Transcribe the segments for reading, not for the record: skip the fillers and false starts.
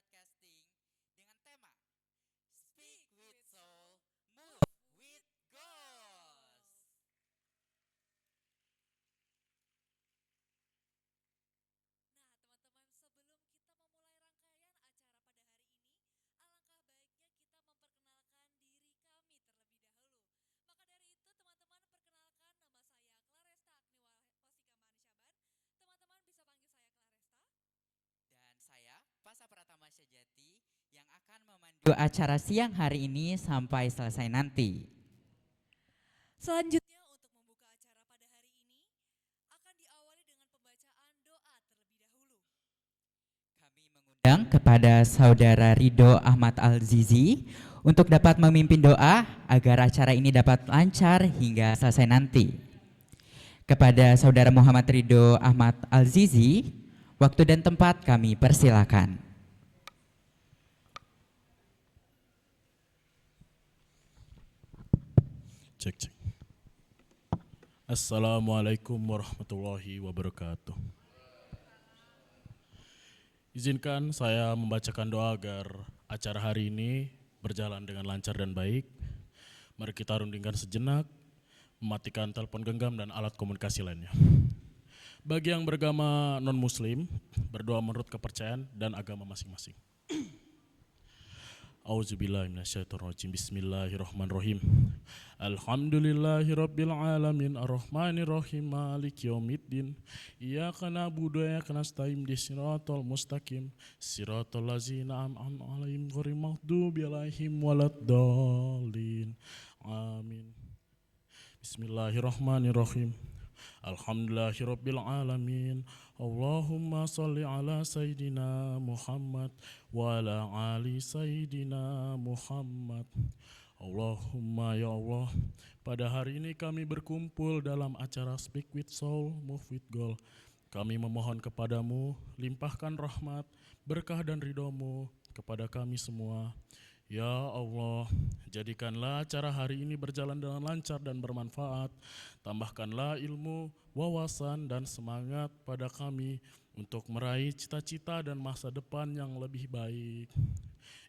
Broadcasting dengan tema Speak with Soul, Move with Goals. Nah, teman-teman, sebelum kita memulai rangkaian acara pada hari ini, alangkah baiknya kita memperkenalkan diri kami terlebih dahulu. Maka dari itu, teman-teman, perkenalkan nama saya Claresta Agniwa Wasika Manisyaban. Teman-teman bisa panggil saya Claresta. Dan saya, Pasa Pratama Syajati, yang akan memandu acara siang hari ini sampai selesai nanti. Selanjutnya, untuk membuka acara pada hari ini, akan diawali dengan pembacaan doa terlebih dahulu. Kami mengundang kepada Saudara Ridho Ahmad Al-Zizi untuk dapat memimpin doa agar acara ini dapat lancar hingga selesai nanti. Kepada Saudara Muhammad Ridho Ahmad Al-Zizi, waktu dan tempat kami persilakan. Cek. Assalamualaikum warahmatullahi wabarakatuh. Izinkan saya membacakan doa agar acara hari ini berjalan dengan lancar dan baik. Mari kita rundingkan sejenak, mematikan telepon genggam dan alat komunikasi lainnya. Bagi yang beragama non-muslim, berdoa menurut kepercayaan dan agama masing-masing. Auzubillahiminasyaitonirrajim. Bismillahirrahmanirrahim. Alhamdulillahirabbil alamin arrahmanirrahim maliki yaumiddin. Iyyaka na'budu wa iyyaka nasta'in ihdinas mustaqim. Shiratal ladzina an'amta 'alaihim ghairil maghdubi 'alaihim waladdallin. Amin. Bismillahirrahmanirrahim. Alhamdulillahirabbil alamin. Allahumma sholli ala sayyidina Muhammad wa ala ali sayyidina Muhammad. Allahumma ya Allah, pada hari ini kami berkumpul dalam acara Speak with Soul, Move with Goal. Kami memohon kepadamu, limpahkan rahmat, berkah dan ridhomu kepada kami semua. Ya Allah, jadikanlah acara hari ini berjalan dengan lancar dan bermanfaat. Tambahkanlah ilmu, wawasan, dan semangat pada kami untuk meraih cita-cita dan masa depan yang lebih baik.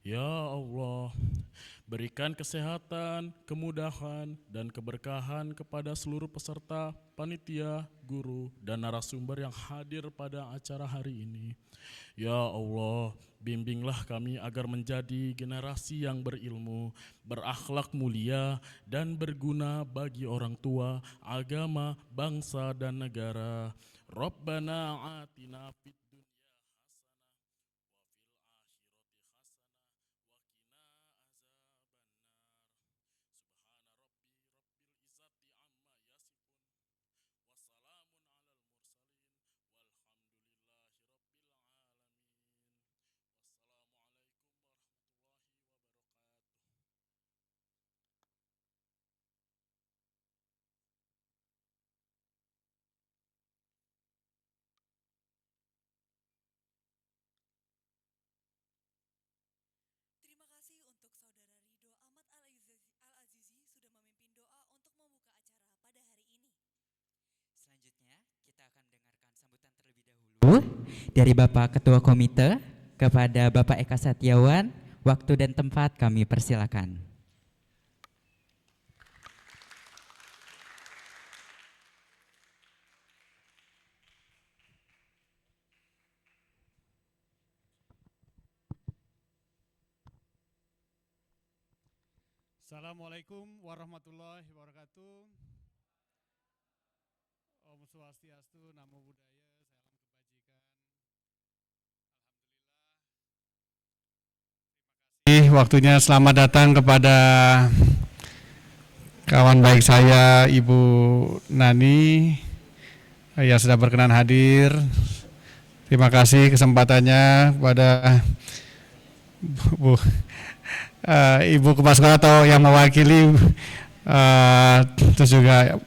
Ya Allah, berikan kesehatan, kemudahan, dan keberkahan kepada seluruh peserta, panitia, guru, dan narasumber yang hadir pada acara hari ini. Ya Allah, bimbinglah kami agar menjadi generasi yang berilmu, berakhlak mulia, dan berguna bagi orang tua, agama, bangsa, dan negara. Rabbana atina fid dunya Terima kasih untuk Saudara Ridho Ahmad Al-Azizi sudah memimpin doa untuk membuka acara pada hari ini. Selanjutnya, kita akan dengarkan sambutan terlebih dahulu dari Bapak Ketua Komite kepada Bapak Eka Setiawan. Waktu dan tempat kami persilakan. Assalamualaikum warahmatullahi wabarakatuh. Om Swastiastu, Namo Buddhaya, salam kebajikan. Alhamdulillah. Terima kasih waktunya, selamat datang kepada kawan baik saya Ibu Nani yang sudah berkenan hadir. Terima kasih kesempatannya kepada Ibu Kepala Sekolah atau yang mewakili, terus juga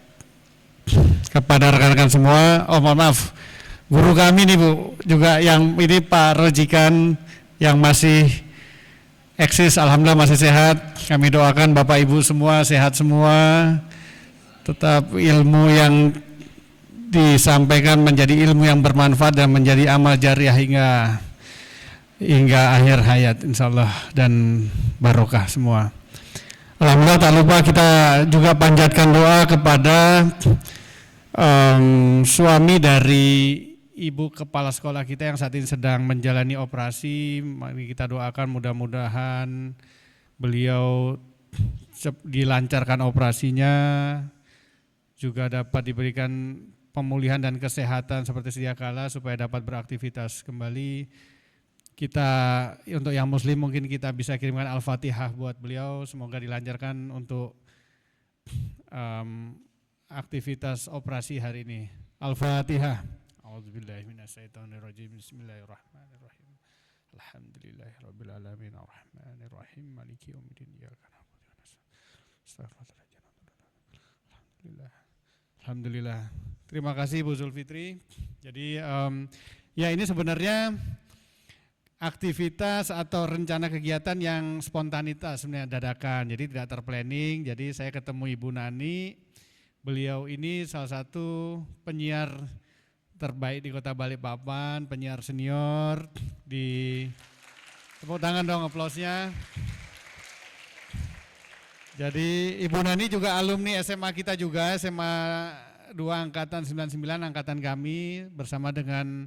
kepada rekan-rekan semua. Oh mohon maaf, guru kami nih Bu, juga yang ini Pak Rojikan yang masih eksis, alhamdulillah masih sehat. Kami doakan Bapak Ibu semua sehat semua, tetap ilmu yang disampaikan menjadi ilmu yang bermanfaat dan menjadi amal jariah hingga hingga akhir hayat insyaallah dan barokah semua. Alhamdulillah, tak lupa kita juga panjatkan doa kepada suami dari ibu kepala sekolah kita yang saat ini sedang menjalani operasi. Mari kita doakan mudah-mudahan beliau dilancarkan operasinya, juga dapat diberikan pemulihan dan kesehatan seperti sedia kala supaya dapat beraktivitas kembali. Kita untuk yang muslim mungkin kita bisa kirimkan Al-Fatihah buat beliau, semoga dilancarkan untuk aktivitas operasi hari ini. Al-Fatihah. A'udzubillahiminasyaitonirrajim. Bismillahirrahmanirrahim. Alhamdulillahirabbil alamin arrahmanir rahim maliki yaumiddin iyyaka na'budu wa nasta'in. Alhamdulillah. Terima kasih Bu Zulfitri. Jadi ya ini sebenarnya aktivitas atau rencana kegiatan yang spontanitas sebenarnya dadakan, jadi tidak terplanning. Jadi saya ketemu Ibu Nani, beliau ini salah satu penyiar terbaik di Kota Balikpapan, penyiar senior. Di tepuk tangan dong aplausnya. Jadi Ibu Nani juga alumni SMA kita juga, SMA 2 angkatan 99 angkatan kami bersama dengan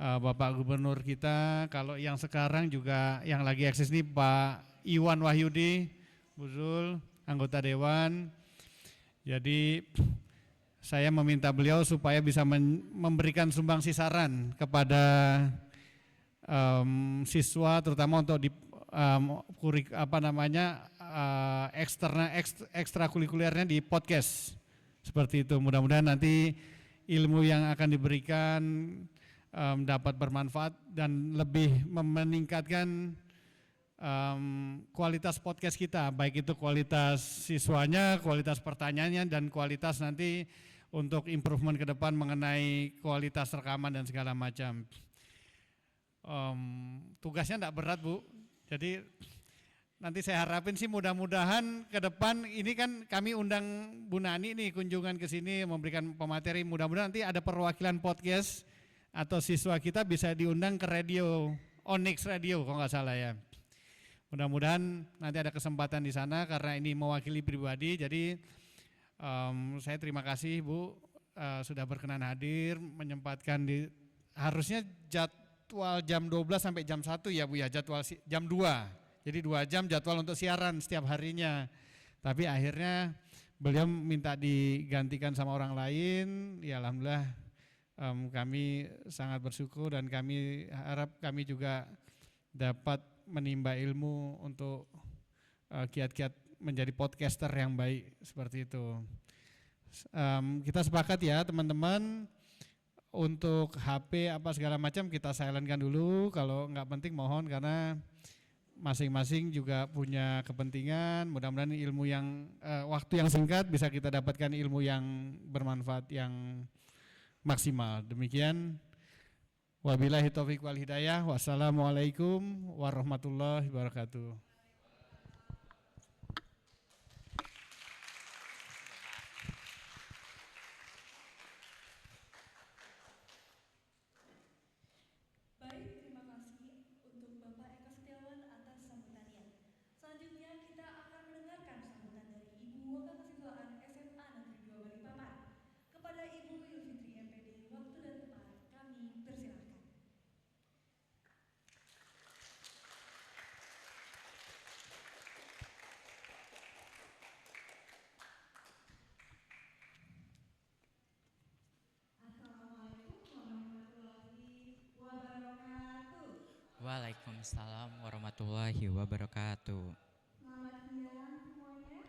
Bapak Gubernur kita. Kalau yang sekarang juga yang lagi eksis nih Pak Iwan Wahyudi, Bu Zul, anggota Dewan. Jadi saya meminta beliau supaya bisa memberikan sumbangsi saran kepada siswa, terutama untuk di ekstrakurikulernya di podcast seperti itu. Mudah-mudahan nanti ilmu yang akan diberikan dapat bermanfaat dan lebih meningkatkan kualitas podcast kita, baik itu kualitas siswanya, kualitas pertanyaannya, dan kualitas nanti untuk improvement ke depan mengenai kualitas rekaman dan segala macam. Tugasnya tidak berat Bu, jadi nanti saya harapin sih mudah-mudahan ke depan ini kan kami undang Bu Nani nih kunjungan ke sini memberikan pemateri, mudah-mudahan nanti ada perwakilan podcast atau siswa kita bisa diundang ke radio, Onyx Radio kalau nggak salah ya. Mudah-mudahan nanti ada kesempatan di sana karena ini mewakili pribadi. Jadi saya terima kasih Bu sudah berkenan hadir, menyempatkan di harusnya jadwal jam 12 sampai jam 1 ya Bu ya, jadwal jam 2. Jadi 2 jam jadwal untuk siaran setiap harinya. Tapi akhirnya beliau minta digantikan sama orang lain, ya alhamdulillah. Kami sangat bersyukur dan kami harap kami juga dapat menimba ilmu untuk kiat-kiat menjadi podcaster yang baik seperti itu. Kita sepakat ya teman-teman, untuk HP apa segala macam kita silentkan dulu, kalau nggak penting mohon, karena masing-masing juga punya kepentingan. Mudah-mudahan ilmu yang waktu yang singkat bisa kita dapatkan ilmu yang bermanfaat yang maksimal. Demikian, wabillahi taufiq wal hidayah. Wassalamualaikum warahmatullahi wabarakatuh. Baik, terima kasih untuk Bapak Eka Setiawan atas sambutannya. Selanjutnya kita akan mendengarkan sambutan dari Ibu Wakakasiswaan SMA Negeri 2 Balikpapan. Kepada Ibu Yulfitri MPD, waktu dan tempat kami persilahkan. Waalaikumsalam warahmatullahi wabarakatuh. Selamat siang semuanya.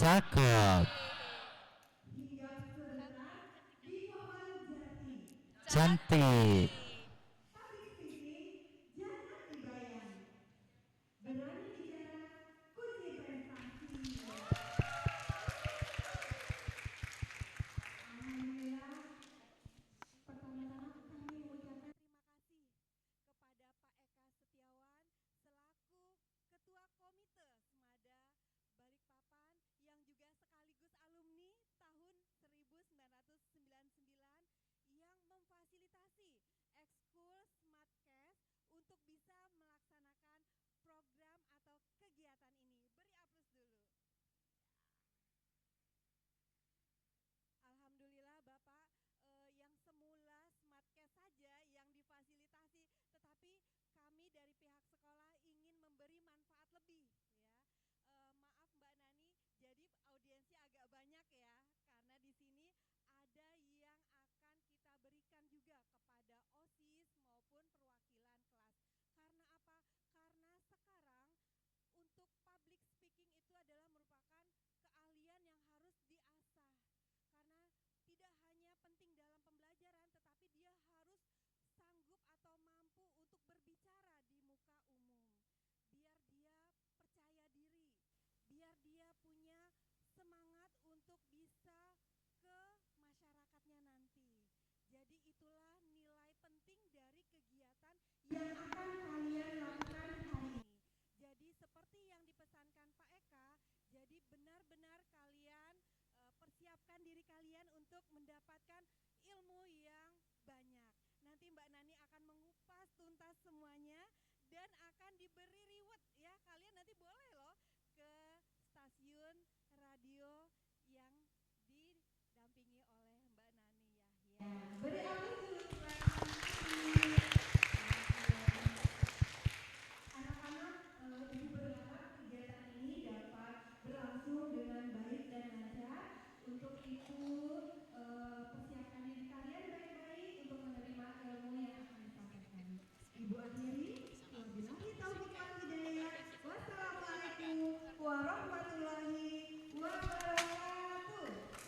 Cakep. Cantik.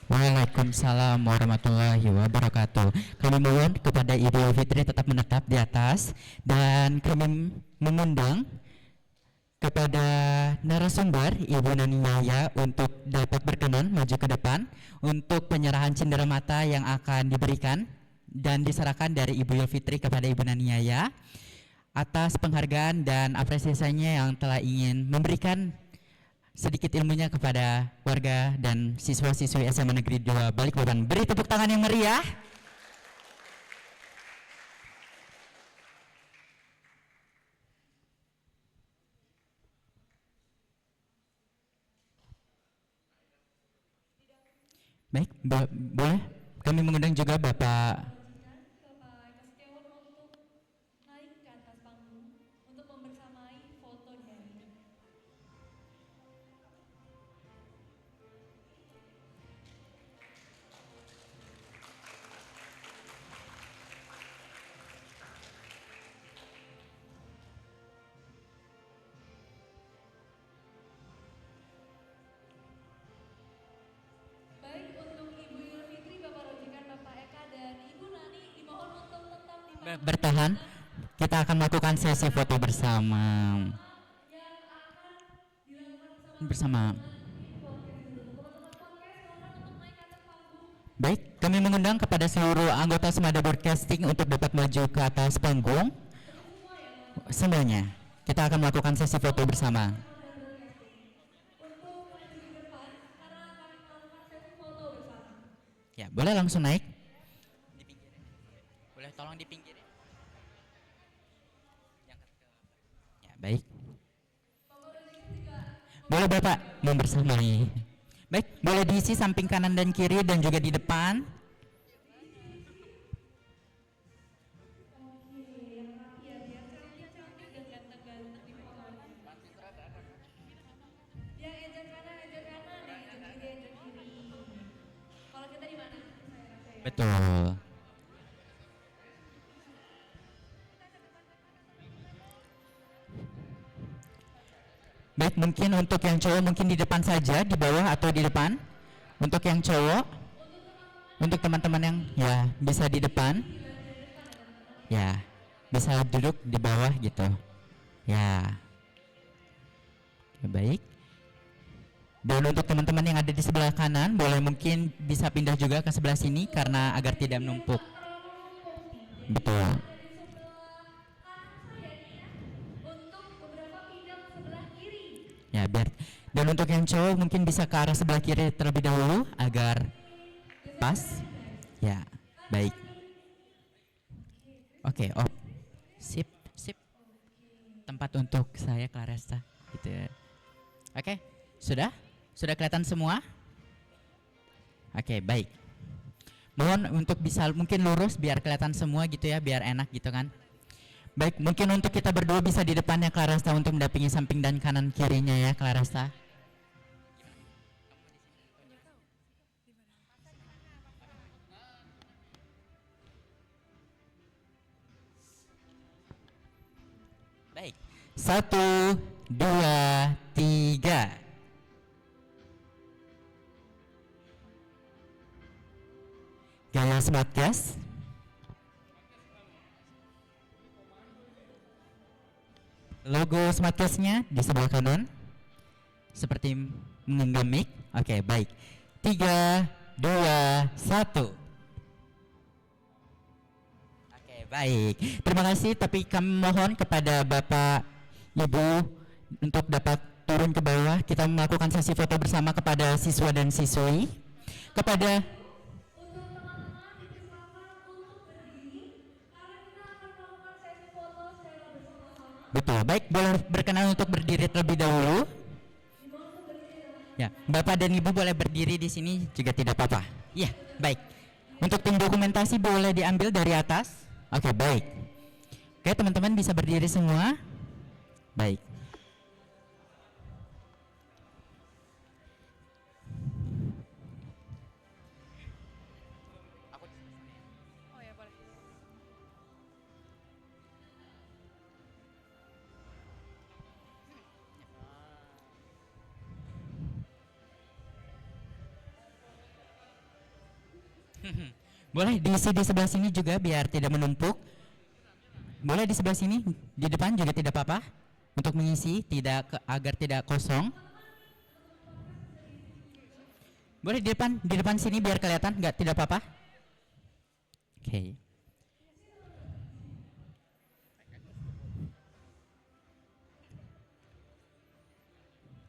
Waalaikumsalam warahmatullahi wabarakatuh. Kami mohon kepada Ibu Fitri tetap menetap di atas dan kami mengundang kepada narasumber Ibu Nani Yahya untuk dapat berkenan maju ke depan untuk penyerahan cenderamata yang akan diberikan dan diserahkan dari Ibu Fitri kepada Ibu Nani Yahya atas penghargaan dan apresiasinya yang telah ingin memberikan sedikit ilmunya kepada warga dan siswa-siswi SMA Negeri 2 Balikpapan. Beri tepuk tangan yang meriah. Baik, boleh kami mengundang juga Bapak bertahan. Kita akan melakukan sesi foto bersama. Baik, kami mengundang kepada seluruh anggota Semada Broadcasting untuk dapat maju ke atas panggung. Semuanya, kita akan melakukan sesi foto bersama. Ya, boleh langsung naik. Di pinggir. Boleh tolong di pinggir. Ya, baik. Boleh Bapak membersamai. Baik, boleh diisi samping kanan dan kiri dan juga di depan. Betul. Baik, mungkin untuk yang cowok mungkin di depan saja, di bawah atau di depan. Untuk yang cowok, untuk teman-teman yang ya bisa di depan, ya bisa duduk di bawah gitu. Ya, ya baik. Dan untuk teman-teman yang ada di sebelah kanan, boleh mungkin bisa pindah juga ke sebelah sini karena agar tidak menumpuk. Betul. Untuk beberapa pindah ke sebelah kiri. Ya, biar dan untuk yang cowok mungkin bisa ke arah sebelah kiri terlebih dahulu agar pas. Ya, baik. Oke, oh. Sip, sip. Tempat untuk saya Claresta gitu ya. Oke, sudah? Sudah kelihatan semua? Oke, baik. Mohon untuk bisa mungkin lurus biar kelihatan semua gitu ya, biar enak gitu kan. Baik, mungkin untuk kita berdua bisa di depannya Claresta untuk mendampingi samping dan kanan kirinya ya Claresta. Baik, 1, 2, 3. Gaya Smartcast. Logo Smartcast-nya di sebelah kanan. Seperti menggenggam mic. Oke, baik. 3, 2, 1. Oke, baik. Terima kasih, tapi kami mohon kepada Bapak, Ibu untuk dapat turun ke bawah. Kita melakukan sesi foto bersama kepada siswa dan siswi. Kepada Untuk teman-teman dipersilakan untuk berdiri karena kita akan melakukan sesi foto secara bersama-sama. betul, baik, boleh berkenan untuk berdiri terlebih dahulu. Ya, Bapak dan Ibu boleh berdiri di sini juga tidak apa-apa. Ya, baik. Untuk tim dokumentasi boleh diambil dari atas. Oke, baik. Oke, teman-teman bisa berdiri semua. Baik. Oh ya, boleh. Boleh diisi di sebelah sini juga biar tidak menumpuk. Boleh di sebelah sini, di depan juga tidak apa-apa. Untuk mengisi agar tidak kosong. Boleh di depan sini biar kelihatan, nggak tidak apa-apa. Oke.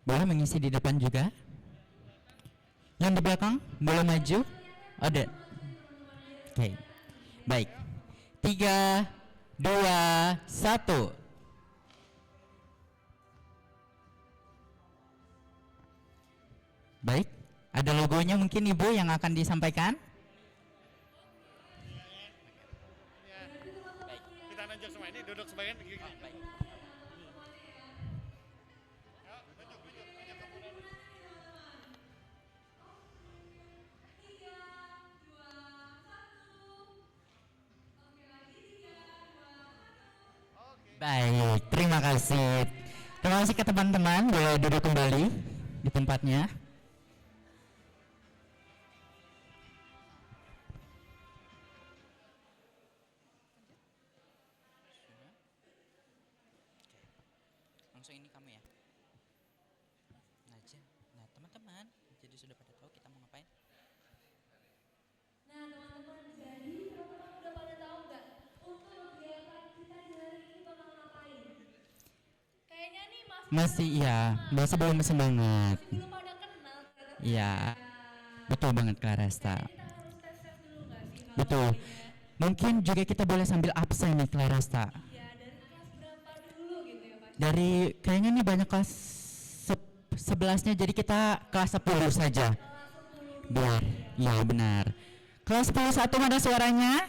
Boleh mengisi di depan juga. Yang di belakang boleh maju. Ada. Oke. Baik. 3, 2, 1. Baik. Ada logonya mungkin Ibu yang akan disampaikan. Kita lanjut semua ini duduk sebagian gini. Baik, terima kasih. Terima kasih ke teman-teman, boleh duduk kembali di tempatnya. Langsung ini kamu ya. Nah, teman-teman, jadi sudah pada tahu kita mau ngapain? Nah, teman-teman, jadi teman-teman udah pada tahu nggak untuk kegiatan kita di hari ini bakal ngapain? Kayaknya nih Masih belum semangat. belum pada kenal ternyata. Iya, betul banget Claresta. Kita harus tes dulu nggak sih? kalau Betul. ini ya? Mungkin juga kita boleh sambil absen nih Claresta. Iya, dari kelas berapa dulu gitu ya Pak? Dari kayaknya nih banyak kelas 11-nya, jadi kita kelas 10 saja. Biar, iya benar. Kelas 11 mana suaranya?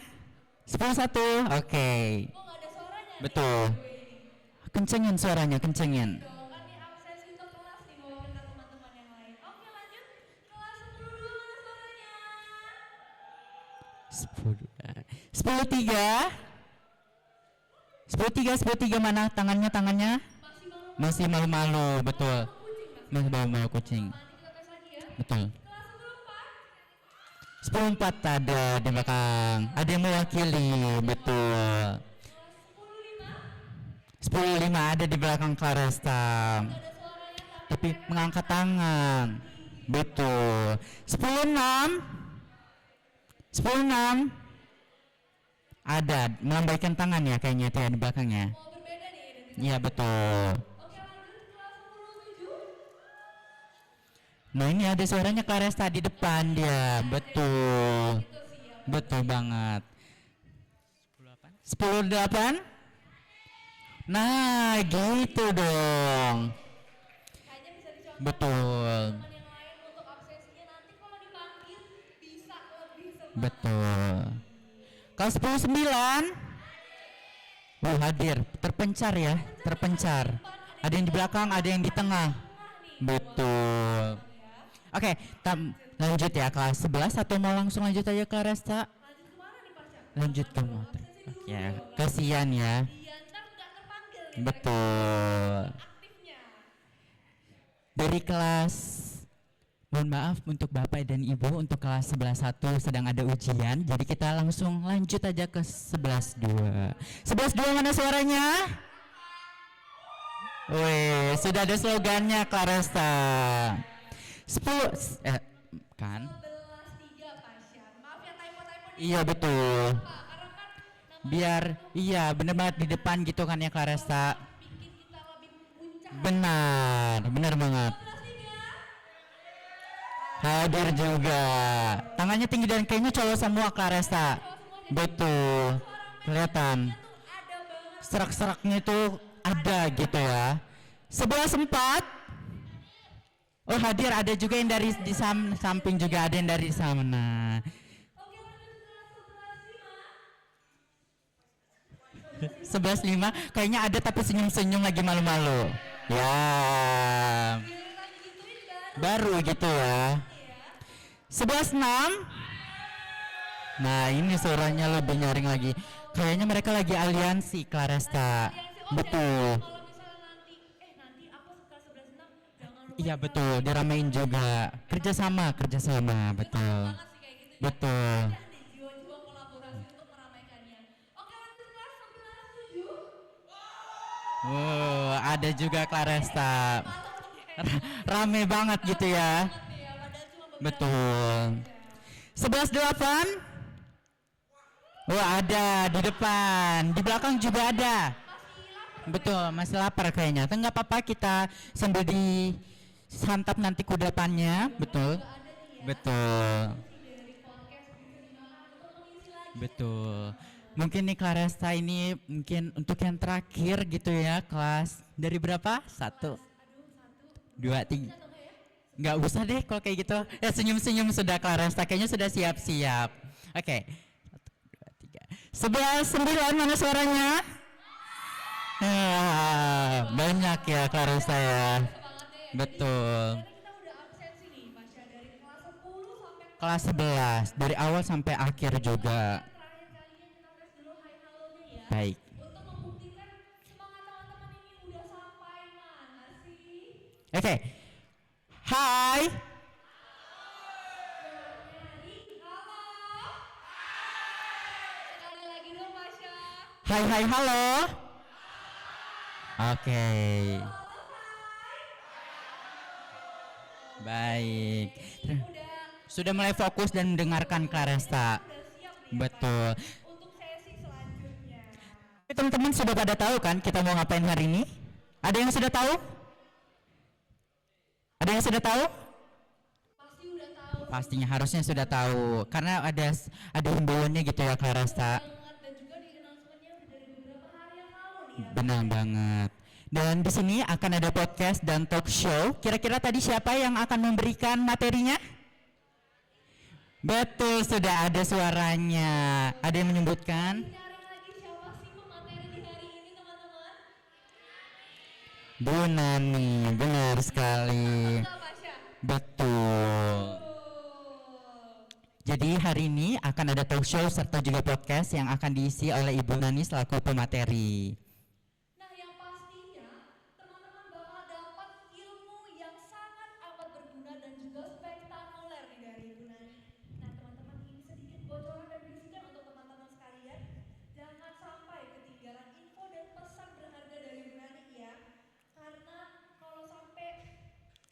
11. Oke. Oh, nggak ada suaranya nih, Betul. Kencengin suaranya, kencengin. dong, kan ini absensi untuk kelas nih mau ke teman-teman yang lain. Oke, lanjut. Kelas 10 dulu mana suaranya? 10 3 mana tangannya? Masih malu. Masih malu-malu, betul. Masih bawa kucing. Nanti kita tes lagi ya. Betul. Kelas 10 4. 10.4 ada di belakang. Ada yang mewakili, betul. Kelas 10 5. 10.5 ada di belakang Claresta. Ada suaranya Tapi mengangkat tangan. Betul. 10.6. 10.6 ada melambaikan tangan ya kayaknya tuh ya di belakangnya. mau berbeda nih identitas. Iya betul. Oke lanjut kelas 10 7. Nah ini ada suaranya Claresta di depan dia. Betul. Itu sih ya. Betul banget. 10.8. Nah gitu dong. Kayaknya bisa dicontoh Betul. teman yang lain untuk absensinya nanti kalau dipanggil bisa lebih semangat. Betul. Kelas 10.9. Hadir, terpencar ya, terpencar. Ada yang di belakang, ada yang di tengah. Betul. Oke, lanjut ya kelas 11 atau mau langsung lanjut aja ke Resta? Lanjut kemana nih Pasca? Lanjut ke motor. Ya, kasihan ya. Iya ntar nggak terpanggil nih. Betul. Aktifnya. Dari kelas, mohon maaf untuk Bapak dan Ibu, untuk kelas 11.1 sedang ada ujian, jadi kita langsung lanjut aja ke 11.2. 11.2 mana suaranya? Wih, sudah ada slogannya Claresta. 10 kan? 11 3 Pasca. Maaf ya typo-typo nih. Iya betul. Pak, karena kan nama Biar iya bener banget di depan gitu kan ya Claresta. bikin kita lebih puncak. Benar, benar banget. 11 3. Hadir juga. Tangannya tinggi dan kayaknya cowok semua Claresta. Betul. Kelihatan. Tuh ada banget. Serak-seraknya itu ada gitu ya. 11.4. Oh hadir ada juga yang dari di samping juga ada yang dari sana. Oke lanjut kelas 11.5 kayaknya ada tapi senyum-senyum lagi malu-malu. Ya. 11. Giliran digituin baru. Baru gitu ya. 11.6. Nah ini suaranya lebih nyaring lagi. Kayaknya mereka lagi aliansi Claresta. Betul. Kalau misalnya nanti aku kelas 11 6 jangan lupa. Iya betul, diramein juga. Kerjasama, kerjasama, betul. Banget sih kayak gitu ya. Betul. Ada jiwa-jiwa kolaborasi untuk meramaikannya. Oke lanjut kelas 11 7. Ada juga Claresta. Rame banget gitu ya. Padahal cuma beberapa. Betul. 11.8. Ada di depan, di belakang juga ada. Betul, masih lapar kayaknya. Tapi nggak apa-apa kita sambil disantap nanti kudapannya. Betul. Betul. Dari podcast bisa dimakan untuk mengisi lagi. Betul. Mungkin nih Claresta ini mungkin untuk yang terakhir gitu ya, kelas dari berapa? 1 2 3. Nggak usah deh kalau kayak gitu. Ya senyum-senyum sudah Claresta, kayaknya sudah siap-siap. Oke. 1, 2, 3. 11.9 mana suaranya? Banyak ya Claresta ya. Semangatnya ya. Betul. Jadi kita udah absensi nih Pasca dari kelas 10 sampai Kelas 11 dari awal sampai akhir juga. terakhir kalinya kita tes dulu hai halonya ya. Baik. Untuk membuktikan semangat teman-teman ini udah sampai mana sih? Oke. Hai. Dari halo. Sekali lagi dong Pasca. Hai hai halo. Oke. Baik. Udah Sudah mulai fokus dan mendengarkan Claresta. siap nih Betul. untuk sesi selanjutnya. Teman-teman sudah pada tahu kan kita mau ngapain hari ini? Ada yang sudah tahu? Ada yang sudah tahu? Pasti udah tahu Pastinya harusnya sudah tahu karena ada himbauannya gitu ya Claresta. banget dan juga di announcement-nya udah dari beberapa hari yang lalu nih ya. Benar banget. Dan di sini akan ada podcast dan talk show. Kira-kira tadi siapa yang akan memberikan materinya? Betul, sudah ada suaranya. Ada yang menyebutkan? Cari lagi siapa sih pemateri di hari ini teman-teman? Bu Nani, benar sekali. Enggak Pasha? Betul. Oh. Jadi hari ini akan ada talk show serta juga podcast yang akan diisi oleh Ibu Nani selaku pemateri. Nah yang pastinya teman-teman bakal dapat ilmu yang sangat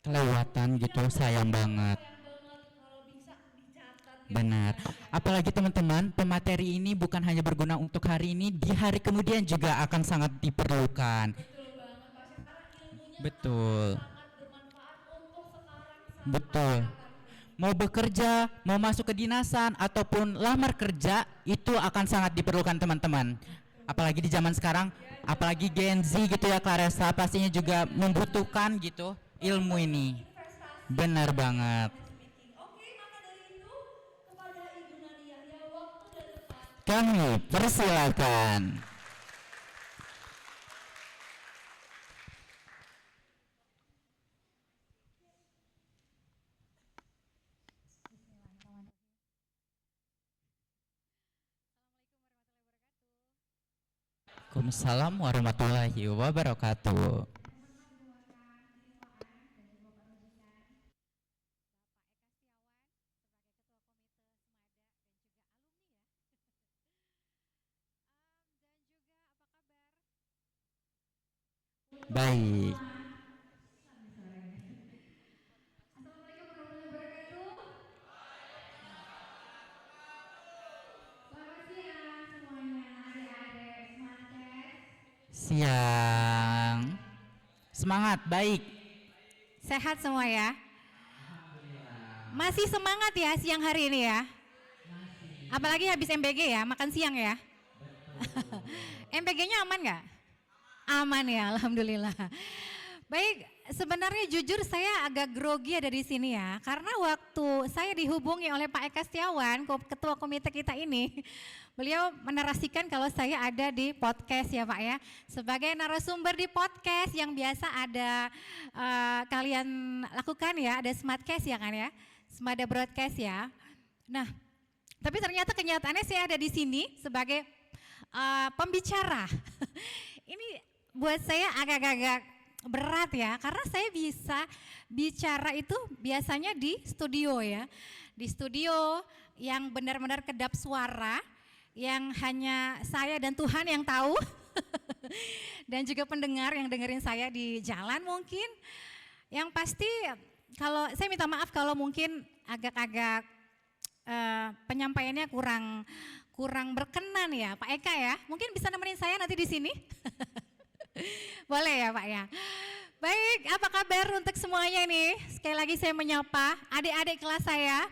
kelewatan gitu, sayang banget. Kalau bisa dicatat gitu. Benar. Apalagi teman-teman, pemateri ini bukan hanya berguna untuk hari ini, di hari kemudian juga akan sangat diperlukan. Betul banget Pak Syah, karena ilmunya Betul. sangat bermanfaat untuk sekarang sama Betul. kapanpun. Mau bekerja, mau masuk kedinasan ataupun lamar kerja itu akan sangat diperlukan teman-teman. Apalagi di zaman sekarang, apalagi Gen Z gitu ya Clarissa, pastinya juga membutuhkan gitu ilmu ini. Investasi Benar banget. speaking. Oke, maka dari itu kepada Ibu Nadia ya waktu dan tempat. Kami persilakan. Waalaikumsalam warahmatullahi wabarakatuh. Baik. Selamat siang semuanya, adik-adik Smartcast. Siang. Semangat, baik. Sehat semua ya? Masih semangat ya siang hari ini ya? Apalagi habis MBG ya, makan siang ya? MBG-nya aman nggak? Aman ya, alhamdulillah. Baik, sebenarnya jujur saya agak grogi ada di sini ya, karena waktu saya dihubungi oleh Pak Eka Setiawan, ketua komite kita ini, beliau menarasikan kalau saya ada di podcast ya Pak ya, sebagai narasumber di podcast yang biasa ada kalian lakukan ya, ada Smartcast ya kan ya, Smada Broadcast ya. Nah, tapi ternyata kenyataannya saya ada di sini sebagai pembicara. Ini buat saya agak-agak berat ya, karena saya bisa bicara itu biasanya di studio ya. Di studio yang benar-benar kedap suara, yang hanya saya dan Tuhan yang tahu. Dan juga pendengar yang dengerin saya di jalan mungkin. Yang pasti kalau saya minta maaf kalau mungkin agak-agak penyampaiannya kurang berkenan ya Pak Eka ya. Mungkin bisa nemenin saya nanti di sini. Boleh ya Pak ya. Baik, apa kabar untuk semuanya ini? Sekali lagi saya menyapa adik-adik kelas saya.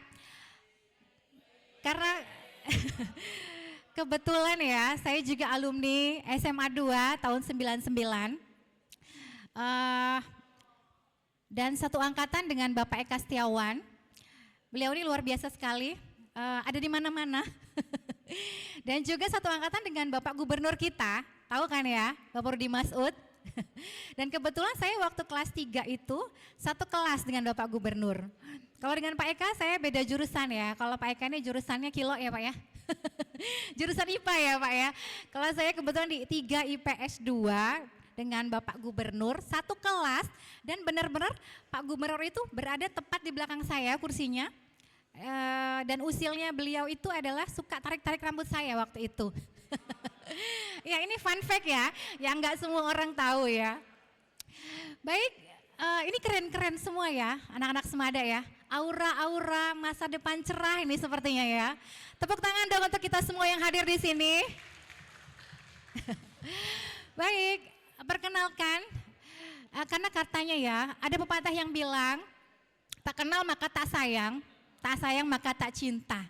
Karena kebetulan ya, saya juga alumni SMA 2 tahun 99. Dan satu angkatan dengan Bapak Eka Setiawan. Beliau ini luar biasa sekali, ada di mana-mana. Dan juga satu angkatan dengan Bapak Gubernur kita, tahu kan ya, Bapak Rudi Masud. Dan kebetulan saya waktu kelas 3 itu satu kelas dengan Bapak Gubernur. Kalau dengan Pak Eka saya beda jurusan ya, kalau Pak Eka ini jurusannya kilo ya Pak ya. Jurusan IPA ya Pak ya. Kalau saya kebetulan di 3 IPS 2 dengan Bapak Gubernur satu kelas, dan benar-benar Pak Gubernur itu berada tepat di belakang saya kursinya. Dan usilnya beliau itu adalah suka tarik-tarik rambut saya waktu itu. Ya ini fun fact ya, yang nggak semua orang tahu ya. Baik, ini keren-keren semua ya anak-anak Semada ya. Aura-aura masa depan cerah ini sepertinya ya. Tepuk tangan dong untuk kita semua yang hadir di sini. Baik, perkenalkan, karena katanya ya, ada pepatah yang bilang, tak kenal maka tak sayang maka tak cinta.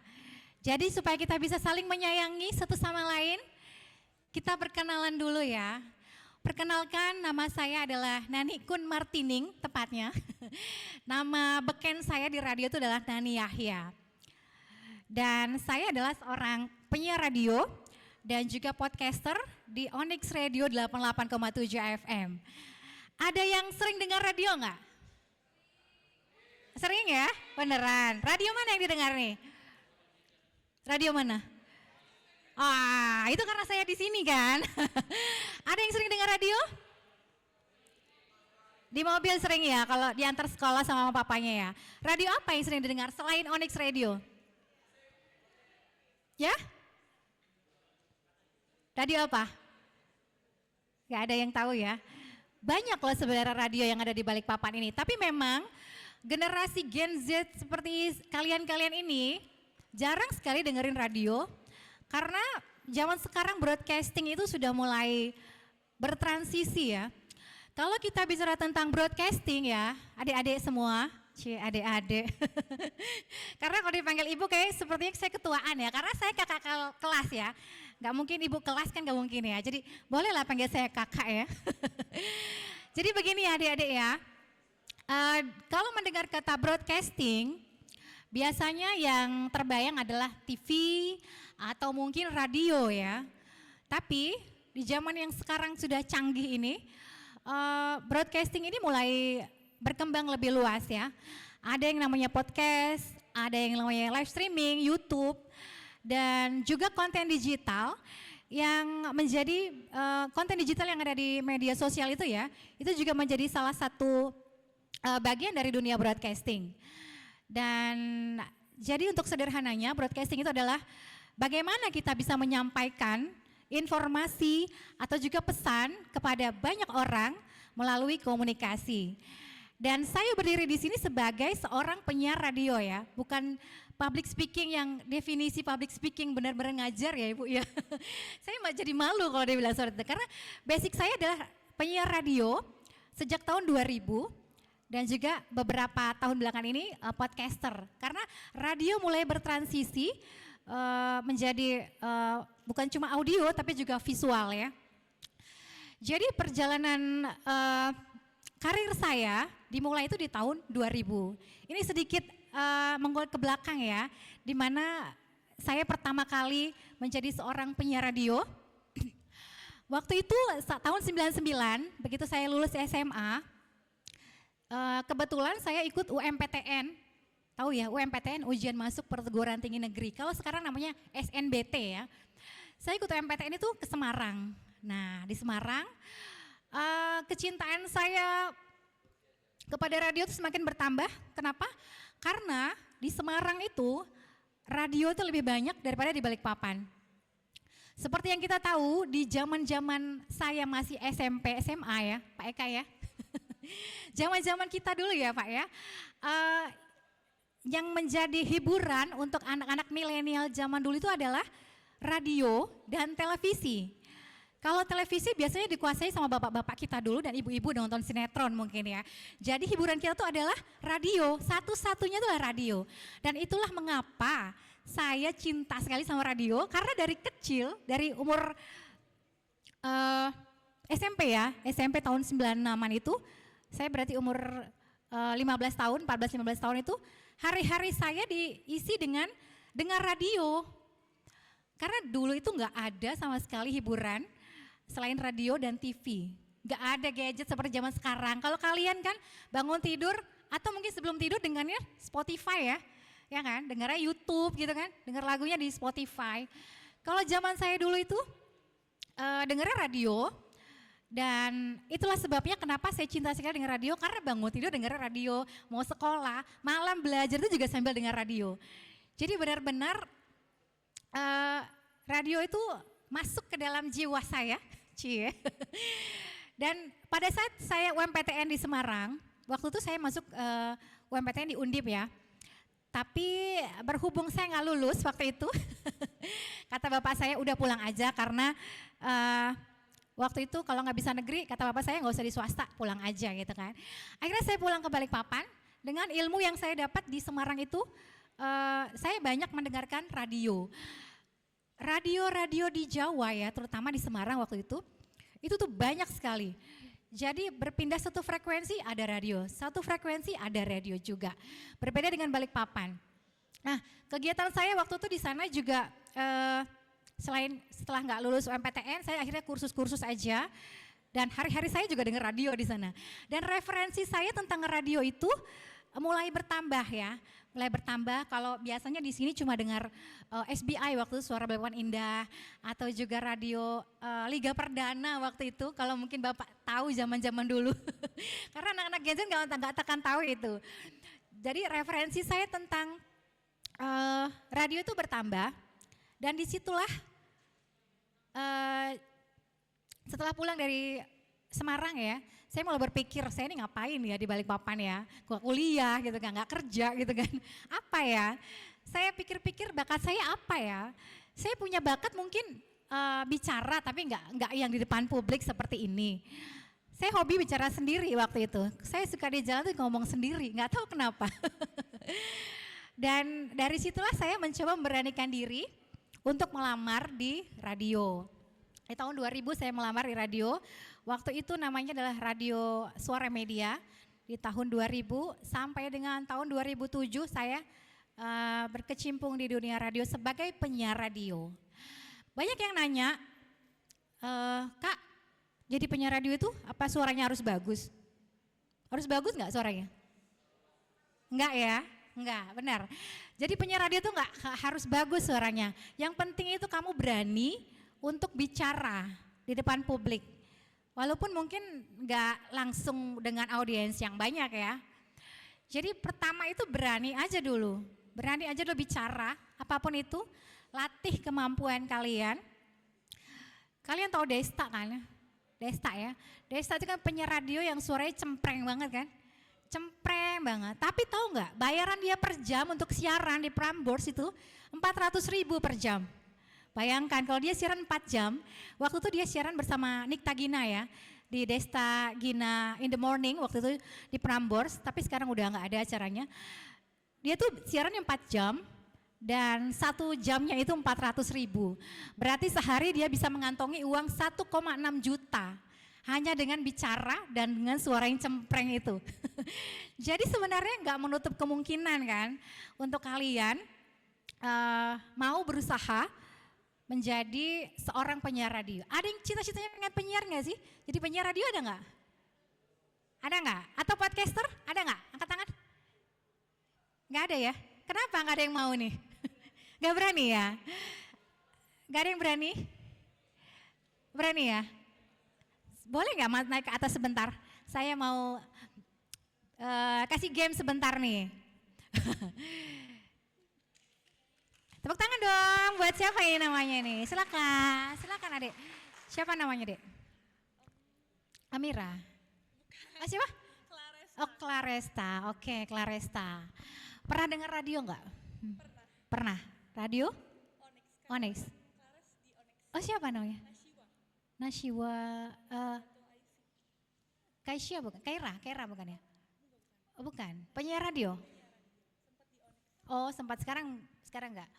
Jadi supaya kita bisa saling menyayangi satu sama lain, kita perkenalan dulu ya. Perkenalkan, nama saya adalah Nani Kun Martining tepatnya. Nama beken saya di radio itu adalah Nani Yahya. Dan saya adalah seorang penyiar radio dan juga podcaster di Onyx Radio 88,7 FM. Ada yang sering dengar radio nggak? Sering ya? Beneran. Radio mana yang didengar nih? Radio mana? Ah, itu karena saya di sini kan. Ada yang sering dengar radio? Di mobil sering ya, kalau diantar sekolah sama mama papanya ya. Radio apa yang sering didengar selain Onyx Radio? Ya? Radio apa? Gak ada yang tahu ya. banyak loh sebenarnya radio yang ada di Balikpapan ini. Tapi memang generasi Gen Z seperti kalian-kalian ini jarang sekali dengerin radio karena zaman sekarang broadcasting itu sudah mulai bertransisi ya. Kalau kita bicara tentang broadcasting ya, adik-adik semua, adik-adik. Karena kalau dipanggil ibu kayak sepertinya saya ketuaan ya, karena saya kakak kelas ya. Gak mungkin ibu kelas kan gak mungkin ya, jadi bolehlah panggil saya kakak ya. Jadi begini ya adik-adik ya, kalau mendengar kata broadcasting, biasanya yang terbayang adalah TV atau mungkin radio ya. Tapi di zaman yang sekarang sudah canggih ini, broadcasting ini mulai berkembang lebih luas ya. Ada yang namanya podcast, ada yang namanya live streaming, YouTube, dan juga konten digital yang menjadi konten digital yang ada di media sosial itu ya, itu juga menjadi salah satu bagian dari dunia broadcasting. Dan jadi untuk sederhananya broadcasting itu adalah bagaimana kita bisa menyampaikan informasi atau juga pesan kepada banyak orang melalui komunikasi. Dan saya berdiri di sini sebagai seorang penyiar radio ya, bukan public speaking yang definisi public speaking benar-benar ngajar ya Ibu ya. Saya jadi malu kalau dia bilang seperti itu, karena basic saya adalah penyiar radio sejak tahun 2000 dan juga beberapa tahun belakangan ini podcaster. Karena radio mulai bertransisi menjadi bukan cuma audio tapi juga visual ya. Jadi perjalanan karir saya dimulai itu di tahun 2000. Ini sedikit mengulik ke belakang ya, di mana saya pertama kali menjadi seorang penyiar radio. Waktu itu tahun 99, begitu saya lulus SMA, kebetulan saya ikut UMPTN. Tahu ya, UMPTN ujian masuk perguruan tinggi negeri. Kalau sekarang namanya SNBT ya. Saya ikut UMPTN itu ke Semarang. Nah, di Semarang kecintaan saya kepada radio itu semakin bertambah. Kenapa? Karena di Semarang itu radio itu lebih banyak daripada di Balikpapan. Seperti yang kita tahu di zaman-zaman saya masih SMP, SMA ya, Pak Eka ya. Zaman-zaman kita dulu ya Pak ya. Yang menjadi hiburan untuk anak-anak milenial zaman dulu itu adalah radio dan televisi. Kalau televisi biasanya dikuasai sama bapak-bapak kita dulu dan ibu-ibu nonton sinetron mungkin ya. Jadi hiburan kita tuh adalah radio, satu-satunya itu adalah radio. Dan itulah mengapa saya cinta sekali sama radio, karena dari kecil, dari umur SMP ya, SMP tahun 96-an itu, saya berarti umur 15 tahun, 14-15 tahun itu, hari-hari saya diisi dengan dengar radio. Karena dulu itu nggak ada sama sekali hiburan selain radio dan TV. Nggak ada gadget seperti zaman sekarang. Kalau kalian kan bangun tidur atau mungkin sebelum tidur dengarnya Spotify ya kan? Dengarnya YouTube gitu kan? Dengar lagunya di Spotify. Kalau zaman saya dulu itu dengarnya radio. Dan itulah sebabnya kenapa saya cinta sekali dengan radio, karena bangun tidur dengar radio, mau sekolah, malam belajar itu juga sambil dengar radio. Jadi benar-benar radio itu masuk ke dalam jiwa saya, cie. Dan pada saat saya UMPTN di Semarang, waktu itu saya masuk UMPTN di Undip ya. Tapi berhubung saya nggak lulus waktu itu, kata bapak saya udah pulang aja karena waktu itu kalau nggak bisa negeri, kata bapak saya nggak usah di swasta, pulang aja gitu kan. Akhirnya saya pulang ke Balikpapan dengan ilmu yang saya dapat di Semarang itu, saya banyak mendengarkan radio. Radio-radio di Jawa ya, terutama di Semarang waktu itu tuh banyak sekali. Jadi berpindah satu frekuensi ada radio, satu frekuensi ada radio juga. Berbeda dengan Balikpapan. Nah, kegiatan saya waktu itu di sana juga selain setelah nggak lulus UMPTN, saya akhirnya kursus-kursus aja dan hari-hari saya juga dengar radio di sana. Dan referensi saya tentang radio itu mulai bertambah ya, mulai bertambah. Kalau biasanya di sini cuma dengar SBI waktu itu, Suara Balikpapan Indah, atau juga radio Liga Perdana waktu itu. Kalau mungkin Bapak tahu zaman-zaman dulu, karena anak-anak Gen Z nggak akan tahu itu. Jadi referensi saya tentang radio itu bertambah. Dan disitulah setelah pulang dari Semarang ya, saya mulai berpikir saya ini ngapain ya di Balikpapan ya, gua kuliah gitu kan, nggak kerja gitu kan, apa ya? Saya pikir-pikir bakat saya apa ya? Saya punya bakat mungkin bicara tapi nggak yang di depan publik seperti ini. Saya hobi bicara sendiri waktu itu. Saya suka di jalan tuh ngomong sendiri, nggak tahu kenapa. Dan dari situlah saya mencoba memberanikan diri untuk melamar di radio. Di tahun 2000 saya melamar di radio. Waktu itu namanya adalah Radio Suara Media. Di tahun 2000 sampai dengan tahun 2007 saya berkecimpung di dunia radio sebagai penyiar radio. Banyak yang nanya, Kak, jadi penyiar radio itu apa suaranya harus bagus? Harus bagus nggak suaranya? Enggak ya? Enggak, benar. Jadi penyiar radio itu enggak harus bagus suaranya. Yang penting itu kamu berani untuk bicara di depan publik. Walaupun mungkin enggak langsung dengan audiens yang banyak ya. Jadi pertama itu berani aja dulu. Berani aja dulu bicara, apapun itu. Latih kemampuan kalian. Kalian tahu Desta kan? Desta ya. Desta itu kan penyiar radio yang suaranya cempreng banget kan? Cempreng banget. Tapi tahu nggak, bayaran dia per jam untuk siaran di Prambors itu 400.000 per jam. Bayangkan kalau dia siaran 4 jam, waktu itu dia siaran bersama Nikta Gina ya, di Desta Gina in the Morning waktu itu di Prambors, tapi sekarang udah nggak ada acaranya. Dia tuh siarannya 4 jam dan 1 jamnya itu 400.000. Berarti sehari dia bisa mengantongi uang 1,6 juta. Hanya dengan bicara dan dengan suara yang cempreng itu. Jadi sebenarnya nggak menutup kemungkinan kan untuk kalian mau berusaha menjadi seorang penyiar radio. Ada yang cita-citanya pengen penyiar nggak sih? Jadi penyiar radio ada nggak? Ada nggak? Atau podcaster? Ada nggak? Angkat tangan. Nggak ada ya? Kenapa nggak ada yang mau nih? Nggak berani ya? Nggak ada yang berani? Berani ya? Boleh nggak naik ke atas sebentar? Saya mau kasih game sebentar nih. Tepuk tangan dong buat siapa ini namanya nih? Silakan, silakan adik. Siapa namanya dek? Amira. Ah, siapa? Claresta. Oh Claresta, oke Claresta. Pernah dengar radio nggak? Pernah. Radio? Onyx. Oh siapa namanya? Nashiwa, Kaisya bukan? Kaira bukan ya? Oh bukan, penyiar radio? Oh sempat sekarang enggak?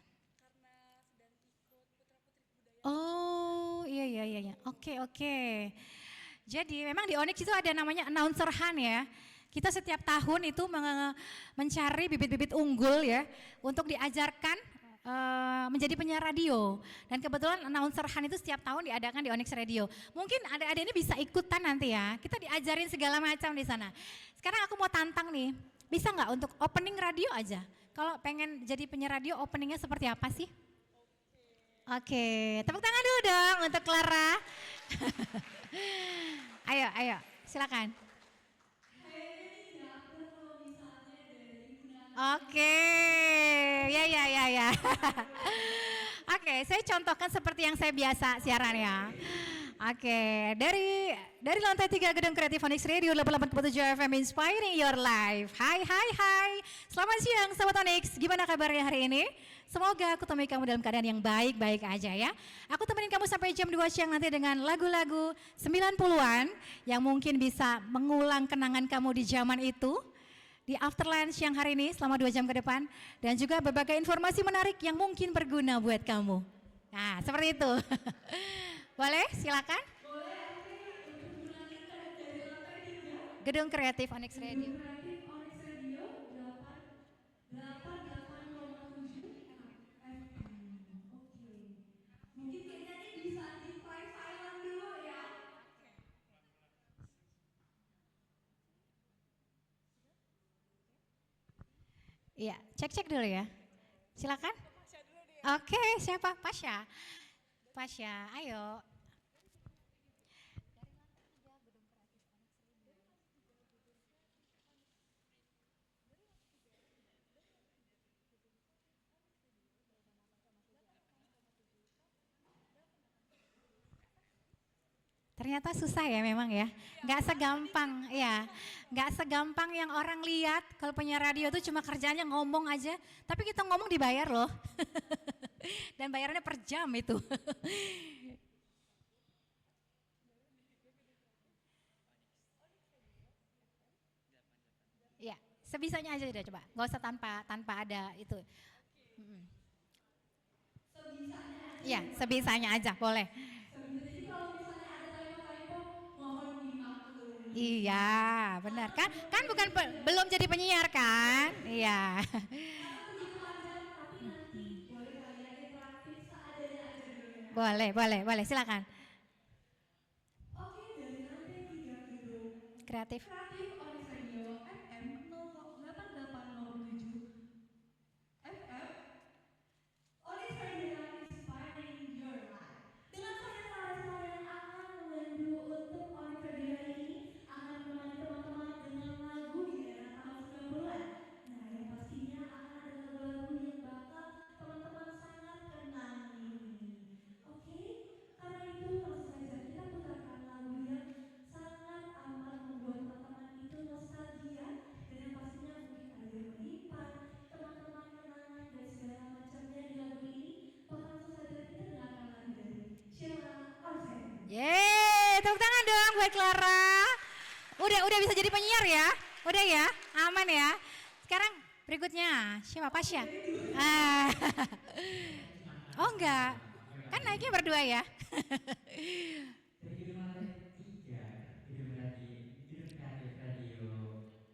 Oh iya, oke. Jadi memang di Onyx itu ada namanya announcer Han ya. Kita setiap tahun itu mencari bibit-bibit unggul ya untuk diajarkan menjadi penyiar radio. Dan kebetulan announcer Han itu setiap tahun diadakan di Onyx Radio. Mungkin adik-adik ini bisa ikutan nanti ya. Kita diajarin segala macam di sana. Sekarang aku mau tantang nih. Bisa nggak untuk opening radio aja? Kalau pengen jadi penyiar radio openingnya seperti apa sih? Oke, tepuk tangan dulu dong untuk Clara. Ayo, silakan. Oke, ya. Oke, saya contohkan seperti yang saya biasa siaran ya. Oke, dari lantai 3 Gedung Kreatif Onyx Radio 88.7 FM Inspiring Your Life. Hai. Selamat siang Sobat Onyx, gimana kabarnya hari ini? Semoga aku temui kamu dalam keadaan yang baik-baik aja ya. Aku temenin kamu sampai jam 2 siang nanti dengan lagu-lagu 90-an yang mungkin bisa mengulang kenangan kamu di zaman itu. Di After Lunch siang hari ini selama 2 jam ke depan. Dan juga berbagai informasi menarik yang mungkin berguna buat kamu. Nah seperti itu. Boleh silakan. Gedung Kreatif Onyx Radio. Iya, cek dulu ya. Silakan. Oke, siapa? Pasha, ayo. Ternyata susah ya memang ya. Nggak segampang ya. Nggak segampang yang orang lihat kalau penyiar radio itu cuma kerjanya ngomong aja. Tapi kita ngomong dibayar loh. Dan bayarannya per jam itu. Ya, sebisanya aja udah coba. Nggak usah tanpa ada itu. Mm-mm. Ya, sebisanya aja boleh. Iya, benar kan? Kan bukan belum jadi penyiar kan? Iya. Boleh, silakan. Kreatif. Yeay, tepuk tangan dong buat Clara. Udah bisa jadi penyiar ya? Udah ya? Aman ya? Sekarang berikutnya, siapa Pasya? Ah. Oh enggak, kan naiknya berdua ya?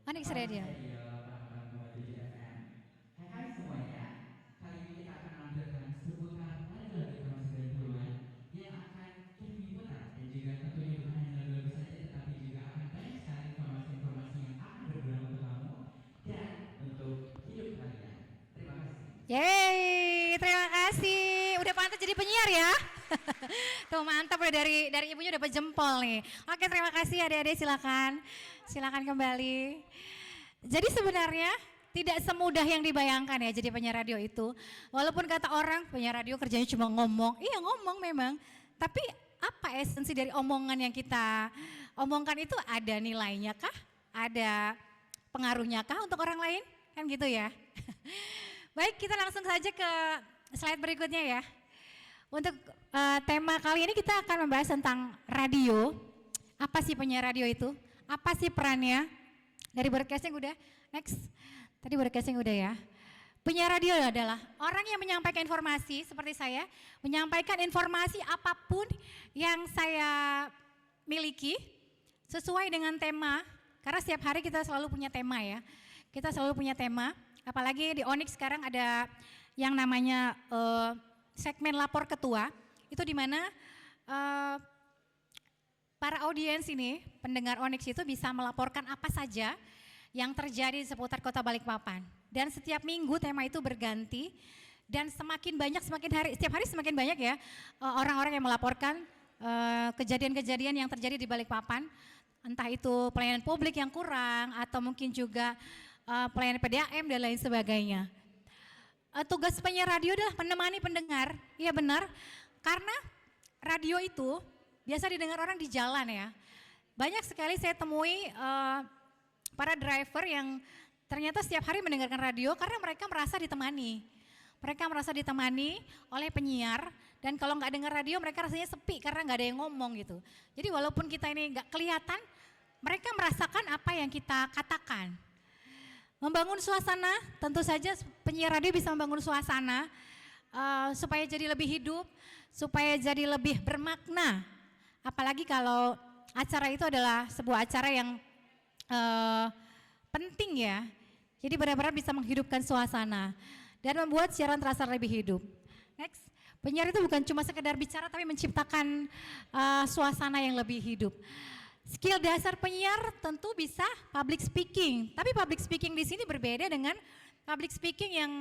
Onyx Radio. Hai semuanya, kali ini kita akan menampilkan seputar lagu-lagu tahun 90-an yang akan terliputan dan juga tentunya bukan hanya lagu-lagu saja tetapi juga akan banyak sekali informasi-informasi yang akan berguna untuk kamu dan untuk hidup kalian. Terima kasih. Yeay, terima kasih. Udah pantas jadi penyiar ya? Tuh mantap udah dari ibunya udah jempol nih. Oke, terima kasih adik-adik, silakan. Silakan kembali. Jadi sebenarnya tidak semudah yang dibayangkan ya jadi penyiar radio itu. Walaupun kata orang penyiar radio kerjanya cuma ngomong, iya ngomong memang. Tapi apa esensi dari omongan yang kita omongkan itu ada nilainya kah? Ada pengaruhnya kah untuk orang lain? Kan gitu ya. Baik, kita langsung saja ke slide berikutnya ya. Untuk tema kali ini kita akan membahas tentang radio. Apa sih penyiar radio itu? Apa sih perannya? Dari broadcasting udah, next. Tadi broadcasting udah ya. Penyiar radio adalah orang yang menyampaikan informasi seperti saya, menyampaikan informasi apapun yang saya miliki sesuai dengan tema. Karena setiap hari kita selalu punya tema ya. Kita selalu punya tema, apalagi di Onyx sekarang ada yang namanya segmen lapor ketua. Itu di mana para audiens ini, pendengar Onyx itu bisa melaporkan apa saja yang terjadi di seputar Kota Balikpapan. Dan setiap minggu tema itu berganti dan semakin banyak, setiap hari semakin banyak ya orang-orang yang melaporkan kejadian-kejadian yang terjadi di Balikpapan. Entah itu pelayanan publik yang kurang atau mungkin juga pelayanan PDAM dan lain sebagainya. Tugas penyiar radio adalah menemani pendengar, iya benar, karena radio itu biasa didengar orang di jalan ya. Banyak sekali saya temui para driver yang ternyata setiap hari mendengarkan radio karena mereka merasa ditemani. Mereka merasa ditemani oleh penyiar dan kalau nggak dengar radio mereka rasanya sepi karena nggak ada yang ngomong gitu. Jadi walaupun kita ini nggak kelihatan, mereka merasakan apa yang kita katakan. Membangun suasana, tentu saja penyiar radio bisa membangun suasana supaya jadi lebih hidup, supaya jadi lebih bermakna. Apalagi kalau acara itu adalah sebuah acara yang penting ya. Jadi benar-benar bisa menghidupkan suasana dan membuat siaran terasa lebih hidup. Next, penyiar itu bukan cuma sekedar bicara tapi menciptakan suasana yang lebih hidup. Skill dasar penyiar tentu bisa public speaking, tapi public speaking di sini berbeda dengan public speaking yang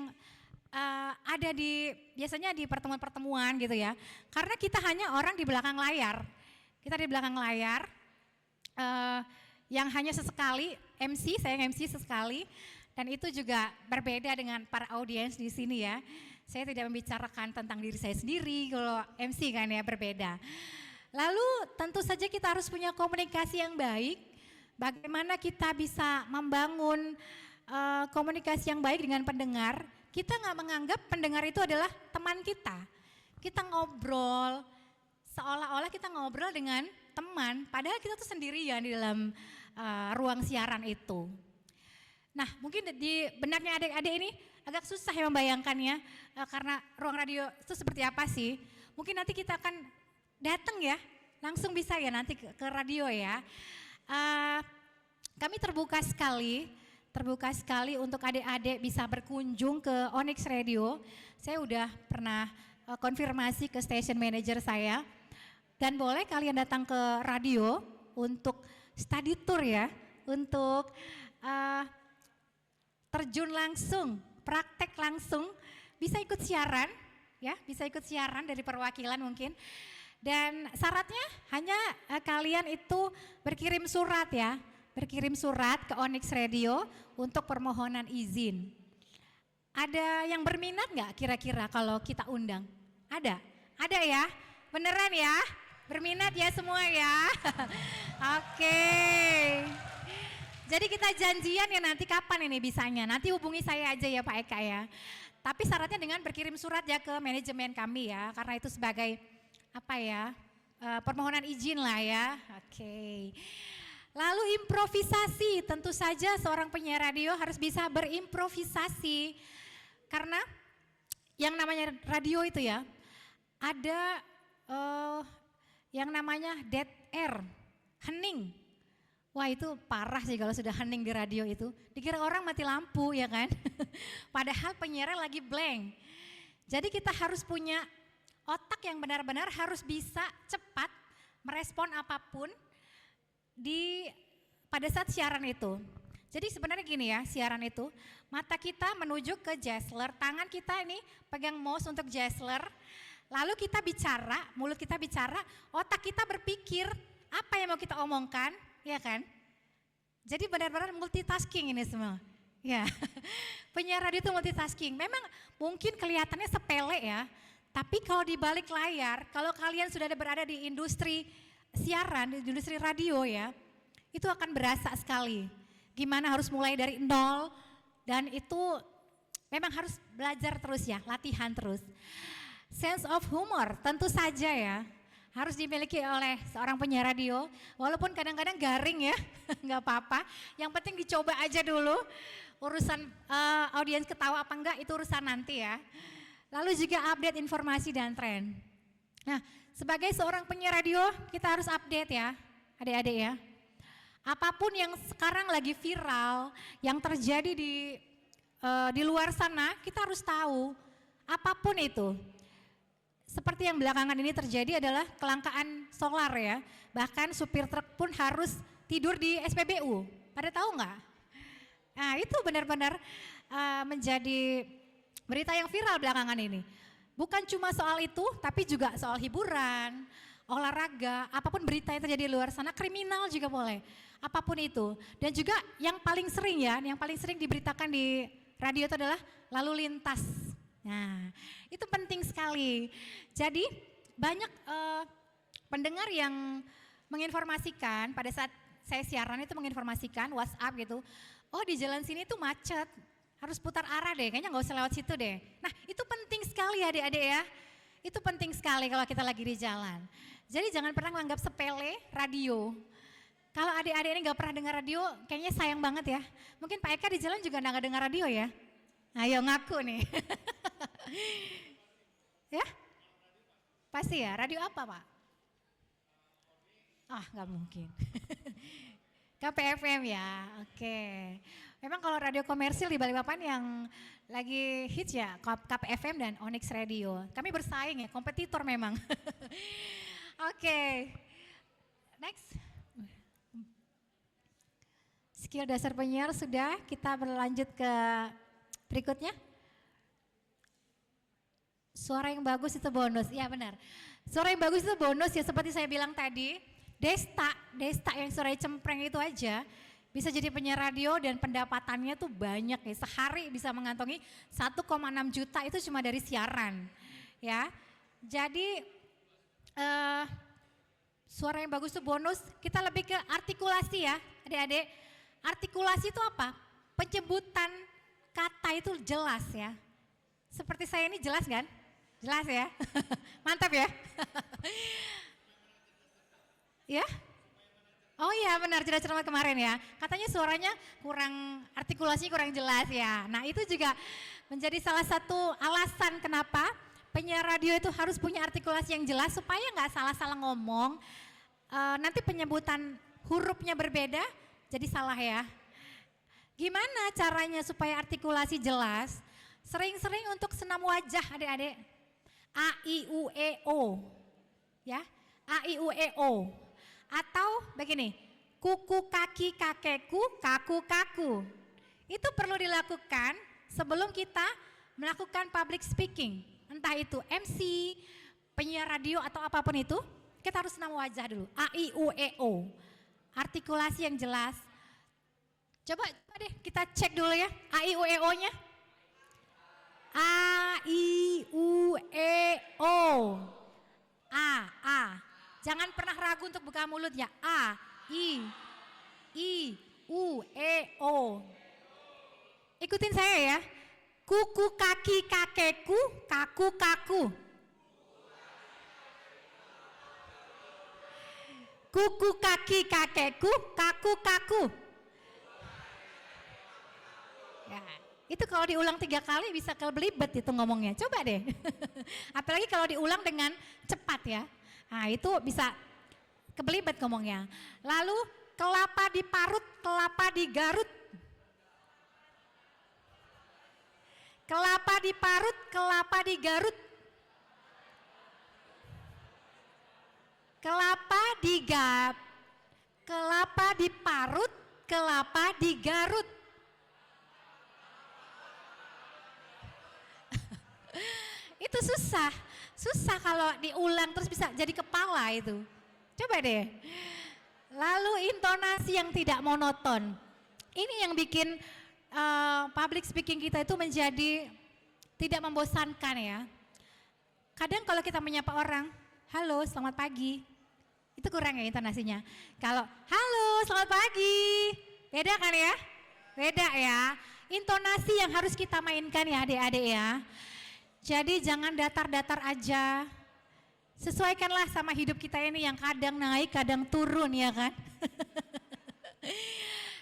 ada biasanya di pertemuan-pertemuan gitu ya. Karena kita hanya orang di belakang layar, kita di belakang layar yang hanya sesekali MC, saya MC sesekali, dan itu juga berbeda dengan para audiens di sini ya. Saya tidak membicarakan tentang diri saya sendiri, kalau MC kan ya berbeda. Lalu tentu saja kita harus punya komunikasi yang baik. Bagaimana kita bisa membangun komunikasi yang baik dengan pendengar. Kita nggak menganggap pendengar itu adalah teman kita. Kita ngobrol, seolah-olah kita ngobrol dengan teman, padahal kita tuh sendirian di dalam ruang siaran itu. Nah, mungkin di benaknya adik-adik ini agak susah ya membayangkannya, karena ruang radio itu seperti apa sih. Mungkin nanti kita akan datang ya, langsung bisa ya nanti ke radio ya. Kami terbuka sekali untuk adik-adik bisa berkunjung ke Onyx Radio. Saya udah pernah konfirmasi ke station manager saya, dan boleh kalian datang ke radio untuk study tour ya, untuk terjun langsung, praktek langsung, bisa ikut siaran ya, bisa ikut siaran dari perwakilan mungkin. Dan syaratnya hanya kalian itu berkirim surat ya, berkirim surat ke Onyx Radio untuk permohonan izin. Ada yang berminat nggak kira-kira kalau kita undang? Ada? Ada ya? Beneran ya? Berminat ya semua ya? Oke. Jadi kita janjian ya nanti kapan ini bisanya? Nanti hubungi saya aja ya Pak Eka ya. Tapi syaratnya dengan berkirim surat ya ke manajemen kami ya, karena itu sebagai apa ya, permohonan izin lah ya. Oke. Lalu improvisasi, tentu saja seorang penyiar radio harus bisa berimprovisasi. Karena yang namanya radio itu ya, ada yang namanya dead air, hening. Wah itu parah sih kalau sudah hening di radio itu. Dikira orang mati lampu ya kan. Padahal penyiarnya lagi blank. Jadi kita harus punya otak yang benar-benar harus bisa cepat merespon apapun pada saat siaran itu. Jadi sebenarnya gini ya, siaran itu mata kita menuju ke Jazler, tangan kita ini pegang mouse untuk Jazler. Lalu kita bicara, mulut kita bicara, otak kita berpikir apa yang mau kita omongkan, ya kan? Jadi benar-benar multitasking ini semua. Ya, penyiar radio itu multitasking. Memang mungkin kelihatannya sepele ya, tapi kalau di balik layar, kalau kalian sudah berada di industri siaran, di industri radio ya, itu akan berasa sekali. Gimana harus mulai dari nol, dan itu memang harus belajar terus ya, latihan terus. Sense of humor tentu saja ya, harus dimiliki oleh seorang penyiar radio, walaupun kadang-kadang garing ya, nggak apa-apa. Yang penting dicoba aja dulu, urusan audiens ketawa apa enggak itu urusan nanti ya. Lalu juga update informasi dan tren. Nah, sebagai seorang penyiar radio kita harus update ya, adik-adik ya. Apapun yang sekarang lagi viral, yang terjadi di luar sana, kita harus tahu. Apapun itu. Seperti yang belakangan ini terjadi adalah kelangkaan solar ya. Bahkan supir truk pun harus tidur di SPBU. Pada tahu nggak? Nah itu benar-benar menjadi berita yang viral belakangan ini. Bukan cuma soal itu, tapi juga soal hiburan, olahraga, apapun berita yang terjadi di luar sana, kriminal juga boleh. Apapun itu. Dan juga yang paling sering ya, yang paling sering diberitakan di radio itu adalah lalu lintas. Nah, itu penting sekali. Jadi banyak pendengar yang menginformasikan pada saat saya siaran itu menginformasikan WhatsApp gitu. Oh di jalan sini tuh macet, harus putar arah deh, kayaknya nggak usah lewat situ deh. Nah itu penting sekali adik-adik ya. Itu penting sekali kalau kita lagi di jalan. Jadi jangan pernah menganggap sepele radio. Kalau adik-adik ini nggak pernah dengar radio, kayaknya sayang banget ya. Mungkin Pak Eka di jalan juga nggak dengar radio ya. Ayo ngaku nih. Ya? Pasti ya, radio apa Pak? Ah nggak mungkin. KPFM ya, oke. Memang kalau radio komersil di Balikpapan yang lagi hits ya KPFM dan Onyx Radio. Kami bersaing ya, kompetitor memang. Oke, next. Skill dasar penyiar sudah, kita berlanjut ke berikutnya. Suara yang bagus itu bonus, iya benar. Suara yang bagus itu bonus ya seperti saya bilang tadi. Desta yang suaranya cempreng itu aja bisa jadi penyiar radio dan pendapatannya tuh banyak ya. Sehari bisa mengantongi 1,6 juta itu cuma dari siaran ya. Jadi suara yang bagus itu bonus, kita lebih ke artikulasi ya adik-adik. Artikulasi itu apa? Penyebutan kata itu jelas ya. Seperti saya ini jelas kan? Jelas ya? Mantap ya? Ya? Oh iya benar, cerdas cermat kemarin ya. Katanya suaranya kurang, artikulasinya kurang jelas ya. Nah itu juga menjadi salah satu alasan kenapa penyiar radio itu harus punya artikulasi yang jelas supaya nggak salah-salah ngomong. Nanti penyebutan hurufnya berbeda jadi salah ya. Gimana caranya supaya artikulasi jelas? Sering-sering untuk senam wajah adik-adik. A, I, U, E, O. Ya, A, I, U, E, O. Atau begini, kuku, kaki, kakekku, kaku, kaku. Itu perlu dilakukan sebelum kita melakukan public speaking. Entah itu MC, penyiar radio atau apapun itu, kita harus senam wajah dulu. A, I, U, E, O. Artikulasi yang jelas. Coba deh kita cek dulu ya, A, I, U, E, O-nya. A, I, U, E, O. A. Jangan pernah ragu untuk buka mulut ya. A, I, U, E, O. Ikutin saya ya. Kuku, kaki, kakekku, kaku, kaku. Kuku, kaki, kakekku, kaku, kaku. Ya, itu kalau diulang 3 kali bisa kelibet itu ngomongnya. Coba deh. Apalagi kalau diulang dengan cepat ya. Nah itu bisa kebelibet ngomongnya. Lalu kelapa diparut, kelapa digarut. Kelapa diparut, kelapa digarut. Kelapa diparut, kelapa digarut. Itu susah kalau diulang terus bisa jadi kepala itu. Coba deh. Lalu intonasi yang tidak monoton. Ini yang bikin public speaking kita itu menjadi tidak membosankan ya. Kadang kalau kita menyapa orang, halo selamat pagi, itu kurang ya intonasinya. Kalau halo selamat pagi, beda kan ya? Beda ya. Intonasi yang harus kita mainkan ya adik-adik ya. Jadi jangan datar-datar aja. Sesuaikanlah sama hidup kita ini yang kadang naik, kadang turun ya kan.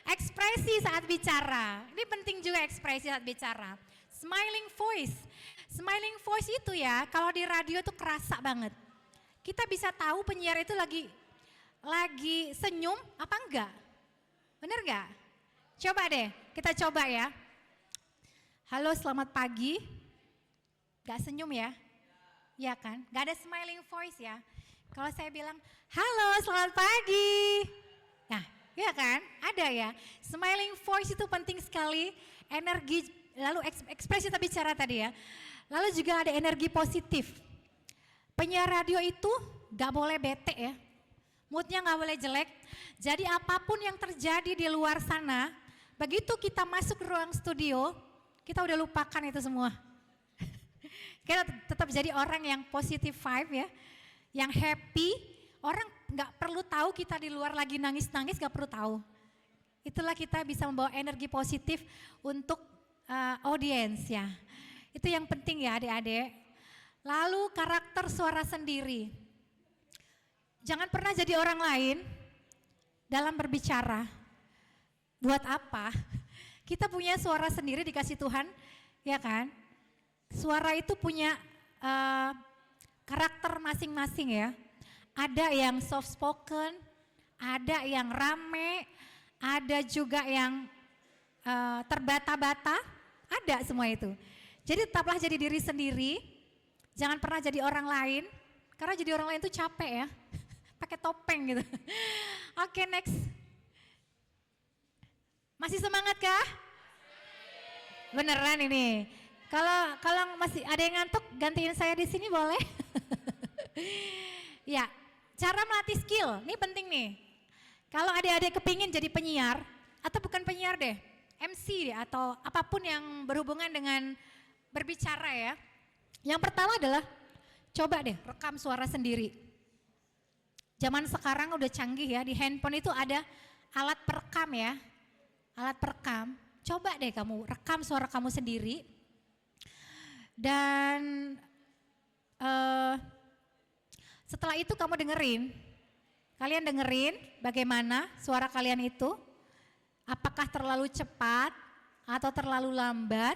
Ekspresi saat bicara, ini penting juga ekspresi saat bicara. Smiling voice, smiling voice itu ya kalau di radio tuh kerasa banget. Kita bisa tahu penyiar itu lagi senyum apa enggak, bener enggak? Coba deh, kita coba ya. Halo selamat pagi, gak senyum ya? Ya kan, gak ada smiling voice ya. Kalau saya bilang, halo selamat pagi. Nah, ya kan, ada ya. Smiling voice itu penting sekali, energi, lalu ekspresi kita bicara tadi ya. Lalu juga ada energi positif. Penyiar radio itu gak boleh bete ya. Moodnya gak boleh jelek. Jadi apapun yang terjadi di luar sana, begitu kita masuk ke ruang studio, kita udah lupakan itu semua. Kita tetap jadi orang yang positive vibe ya, yang happy. Orang nggak perlu tahu kita di luar lagi nangis-nangis, nggak perlu tahu. Itulah kita bisa membawa energi positif untuk audiens ya. Itu yang penting ya adik-adik. Lalu karakter suara sendiri. Jangan pernah jadi orang lain dalam berbicara. Buat apa? Kita punya suara sendiri dikasih Tuhan, ya kan? Suara itu punya karakter masing-masing ya. Ada yang soft spoken, ada yang rame, ada juga yang terbata-bata, ada semua itu. Jadi tetaplah jadi diri sendiri, jangan pernah jadi orang lain, karena jadi orang lain itu capek ya, pakai topeng gitu. Oke, next. Masih semangat kah? Beneran ini. Kalau masih ada yang ngantuk, gantiin saya di sini boleh? Ya, cara melatih skill, ini penting nih. Kalau adik-adik kepingin jadi penyiar, atau bukan penyiar deh, MC atau apapun yang berhubungan dengan berbicara ya. Yang pertama adalah coba deh rekam suara sendiri. Zaman sekarang udah canggih ya, di handphone itu ada alat perekam ya. Alat perekam. Coba deh kamu rekam suara kamu sendiri. Dan setelah itu kamu dengerin. Kalian dengerin bagaimana suara kalian itu. Apakah terlalu cepat atau terlalu lambat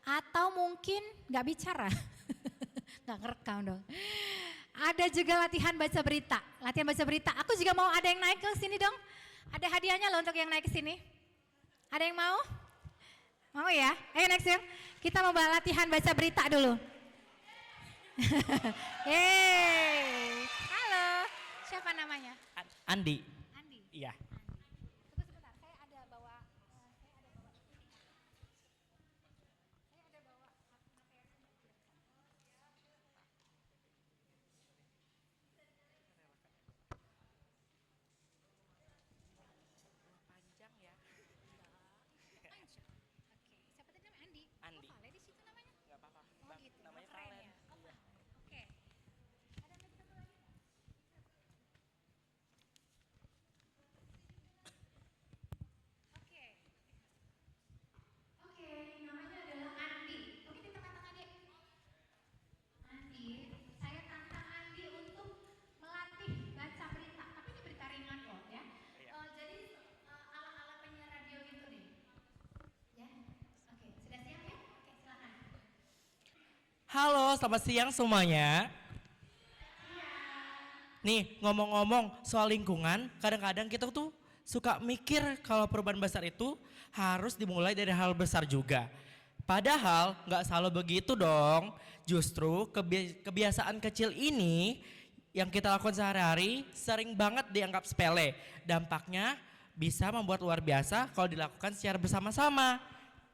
atau mungkin nggak bicara, nggak ngerekam dong. Ada juga latihan baca berita, latihan baca berita. Aku juga mau ada yang naik ke sini dong. Ada hadiahnya loh untuk yang naik ke sini. Ada yang mau? Mau ya? Ayo next yuk. Kita mau latihan baca berita dulu. Yeay. Halo, siapa namanya? Andi. Andi. Iya. Tunggu sebentar, saya ada bawa Panjang ya. Oke, siapa tadi namanya Andi? Andi. Oh, Vale di situ namanya? Gak apa-apa. Oh gitu, Namanya keren Valen. ya. Oh, Vale. Oke. Ada lagi satu lagi? Oke. Oke, namanya adalah Andi. Oke, di tengah-tengah deh. Andi, saya tantang Andi untuk melatih baca berita. Tapi ini berita ringan kok ya. Jadi ala-ala penyiar radio gitu nih. Ya. Oke, sudah siap ya? Oke, silakan. Halo, selamat siang semuanya. Nih, ngomong-ngomong soal lingkungan, kadang-kadang kita tuh suka mikir kalau perubahan besar itu harus dimulai dari hal besar juga. Padahal nggak selalu begitu dong. Justru kebiasaan kecil ini yang kita lakukan sehari-hari sering banget dianggap sepele. Dampaknya bisa membuat luar biasa kalau dilakukan secara bersama-sama.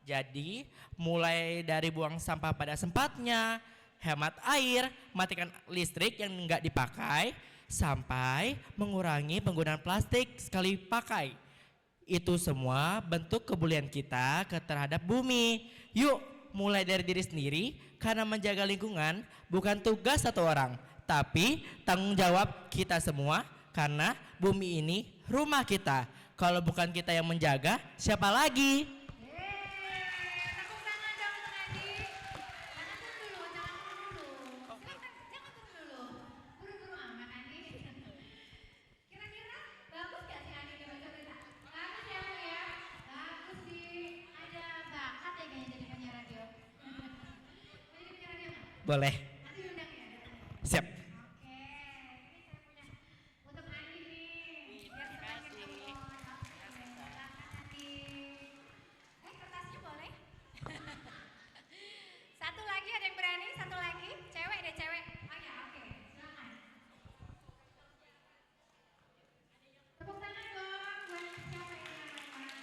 Jadi mulai dari buang sampah pada tempatnya, hemat air, matikan listrik yang nggak dipakai, sampai mengurangi penggunaan plastik sekali pakai. Itu semua bentuk kepedulian kita terhadap bumi. Yuk mulai dari diri sendiri, karena menjaga lingkungan bukan tugas satu orang, tapi tanggung jawab kita semua, karena bumi ini rumah kita. Kalau bukan kita yang menjaga, siapa lagi? Tepuk tangan dong untuk Andi. Jangan turun dulu, jangan turun dulu. Silakan, jangan turun dulu. Buru-buru amat Andi. Kira-kira bagus gak sih Andi dibaca berita? Bagus ya Bu ya? Bagus sih. Ada bakat ya kayaknya jadi penyiar radio. Mau jadi penyiar radio nggak? Boleh. Nanti diundang ya datang ya? Siap. Oke, ini saya punya untuk Andi nih. Biar senangin kamu. Oke, silakan Andi. Kertasnya boleh? Satu lagi ada yang berani? Satu lagi? Cewek deh cewek. Oh ya oke, silakan. Tepuk tangan dong buat siapa yang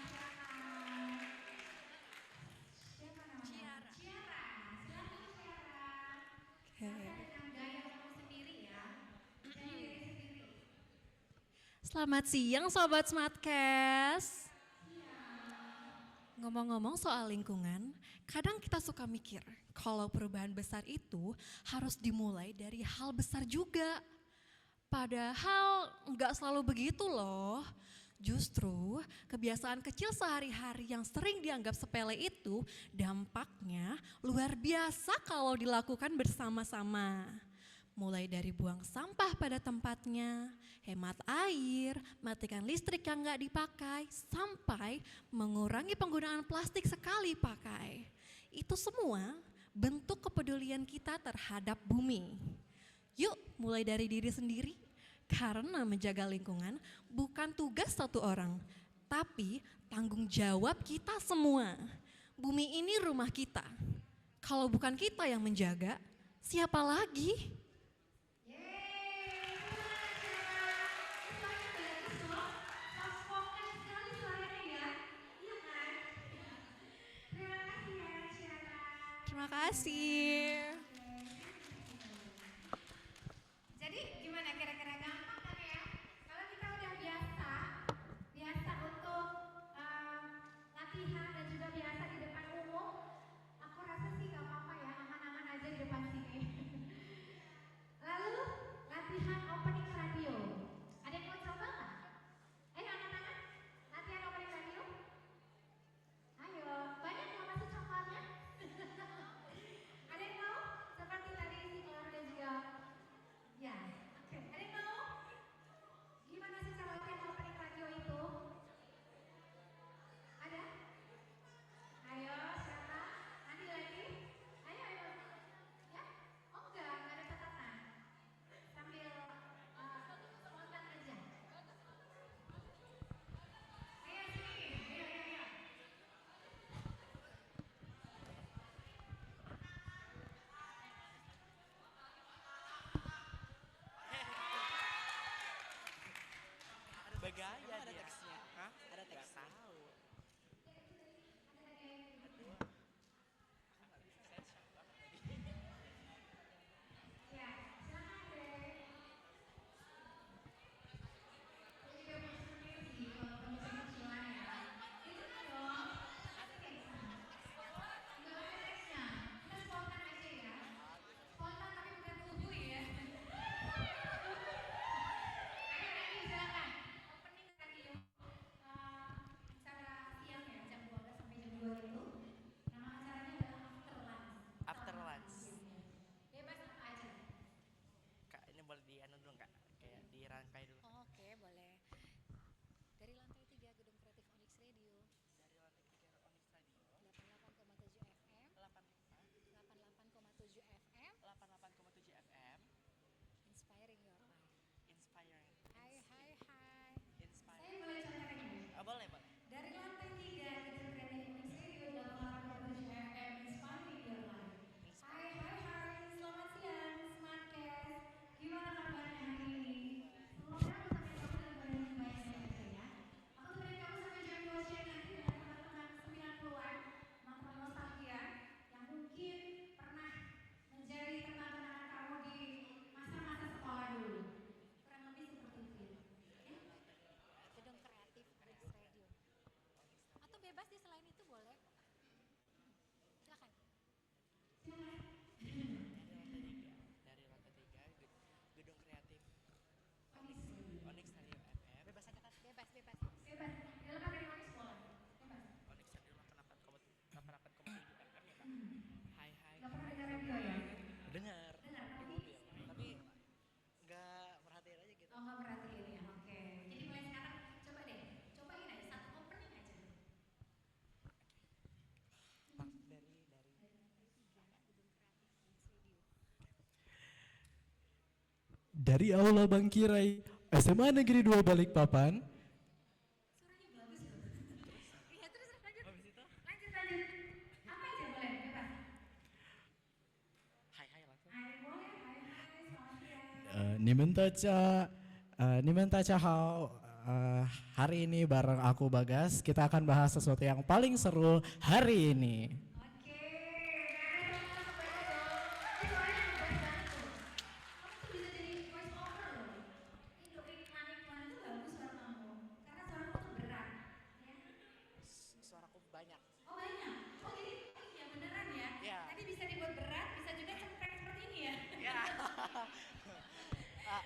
silakan. Siapa namanya? Ciara. Ciara, silakan Ciara. Dengan gaya kamu sendiri ya. Jadi diri sendiri. Selamat siang Sobat Smartcast. Ngomong-ngomong soal lingkungan, kadang kita suka mikir kalau perubahan besar itu harus dimulai dari hal besar juga. Padahal nggak selalu begitu loh. Justru kebiasaan kecil sehari-hari yang sering dianggap sepele itu dampaknya luar biasa kalau dilakukan bersama-sama. Mulai dari buang sampah pada tempatnya, hemat air, matikan listrik yang nggak dipakai, sampai mengurangi penggunaan plastik sekali pakai. Itu semua bentuk kepedulian kita terhadap bumi. Yuk mulai dari diri sendiri, karena menjaga lingkungan bukan tugas satu orang, tapi tanggung jawab kita semua. Bumi ini rumah kita. Kalau bukan kita yang menjaga, siapa lagi? Terima kasih. Jadi gimana kira-kira gampang kan ya? Kalau kita udah biasa untuk latihan dan juga biasa di depan umum, aku rasa sih gak apa-apa ya, aman-aman aja di depan sini. Lalu latihan opening radio. dari Aula Bangkirai SMA Negeri 2 Balikpapan. Iya terus lanjut. Lanjut. Apa aja boleh? Bebas. Hai langsung. Hai boleh. Hai selamat siang. Nimenta Hao. Hari ini bareng aku Bagas, kita akan bahas sesuatu yang paling seru hari ini. Oke, nah ada teman-teman dong. Ini suaranya bagus banget tuh. Kamu tuh bisa jadi voice over loh. Indo iklan itu bagus suara kamu. Karena suara kamu tuh berat. Ya. Suaraku banyak. Oh banyak. Oh jadi iya beneran ya. Iya. Tadi bisa dibuat berat, bisa juga cempreng seperti ini ya. Ya.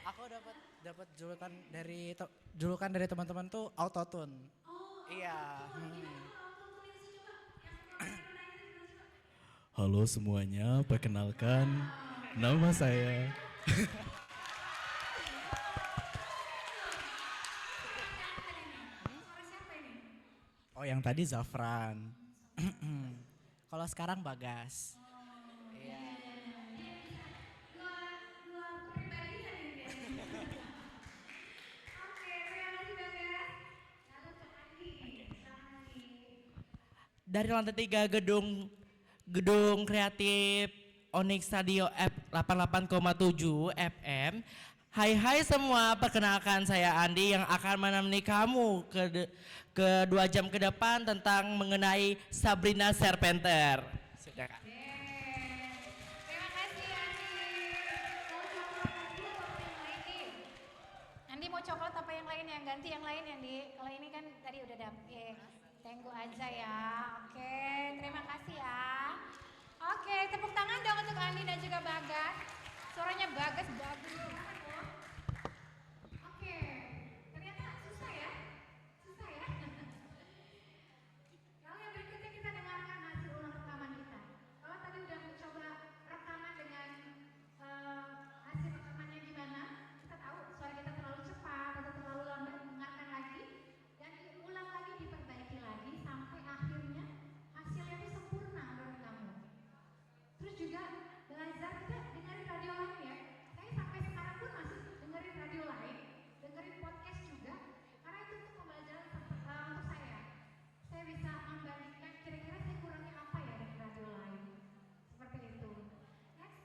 Aku dapat julukan dari teman-teman tuh autotune. Oh. Iya. Gimana kalau autotune itu coba? Yang suka nanya itu coba. Halo semuanya, perkenalkan nama saya. Suara siapa ini? Oh yang tadi Zafran. Kalau sekarang Bagas. Iya. Dua kepribadian ini kayaknya. Oke, terima kasih Bagas. Lalu ke Andi. Silakan Andi. Dari lantai 3 gedung kreatif Onyx Radio F 88,7 FM. Hai semua, perkenalkan saya Andi yang akan menemani kamu ke 2 jam ke depan tentang mengenai Sabrina Serpenter. Sudah Kak. Terima kasih Andi. Mau coklat lagi atau apa yang lain nih? Andi mau coklat apa yang lain yang ganti yang lain Andi? Kalau ini kan tadi udah dapet. Tenggo aja ya. Oke, terima kasih ya. Oke, tepuk tangan dong untuk Andi dan juga Bagas. Suaranya bagus banget loh. Oke, ternyata susah ya. Susah ya. Lalu yang berikutnya kita dengarkan hasil ulang rekaman kita. Kalau tadi udah mencoba rekaman dengan hasil rekamannya gimana, kita tahu suara kita terlalu cepat atau terlalu lambat, dengarkan lagi dan diulang lagi, diperbaiki lagi sampai akhirnya hasilnya itu sempurna menurut kamu. Terus juga belajar kita dengerin radio lain ya. Saya sampai sekarang pun masih dengerin radio lain, dengerin podcast juga, karena itu untuk pembelajaran untuk saya. Saya bisa membandingkan kira-kira saya kurangnya apa ya dari radio lain. Seperti itu. Next.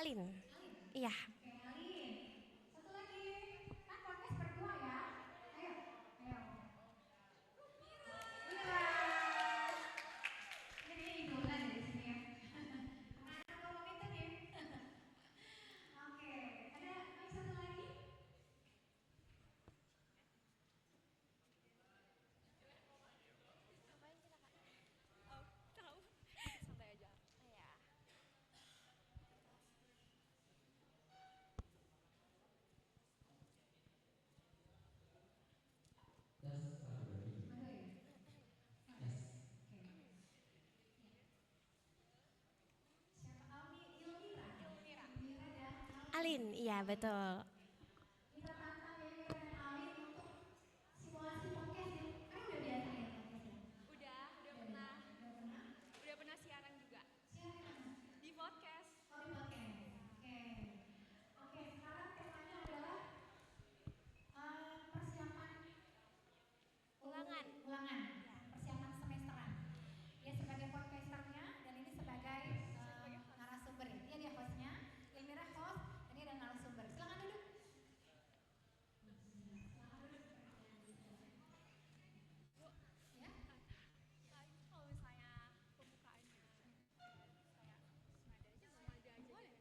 Alin. Iya. Oke, Alin. Satu lagi. Kan podcast berdua ya. Ayo, ayo. Mira. Ini idola dari sini ya. Anak ngomong itu nih. Oke, ada yang satu lagi? Alin, iya betul. Kita tantang ya Mira dan Alin untuk simulasi podcast ya. Kan udah biasa ya podcastnya? Udah pernah siaran juga Siaran mana? di podcast. Oh di podcast. Oke. Oke, sekarang temanya adalah persiapan Ulangan. Ulangan. Persiapan semesteran. Dia sebagai podcasternya dan ini sebagai narasumber ya. Dia hostnya. Ilmira host, ini ada narasumber. Silakan duduk. Ya. Kalau misalnya pembukaannya kayak senada aja boleh.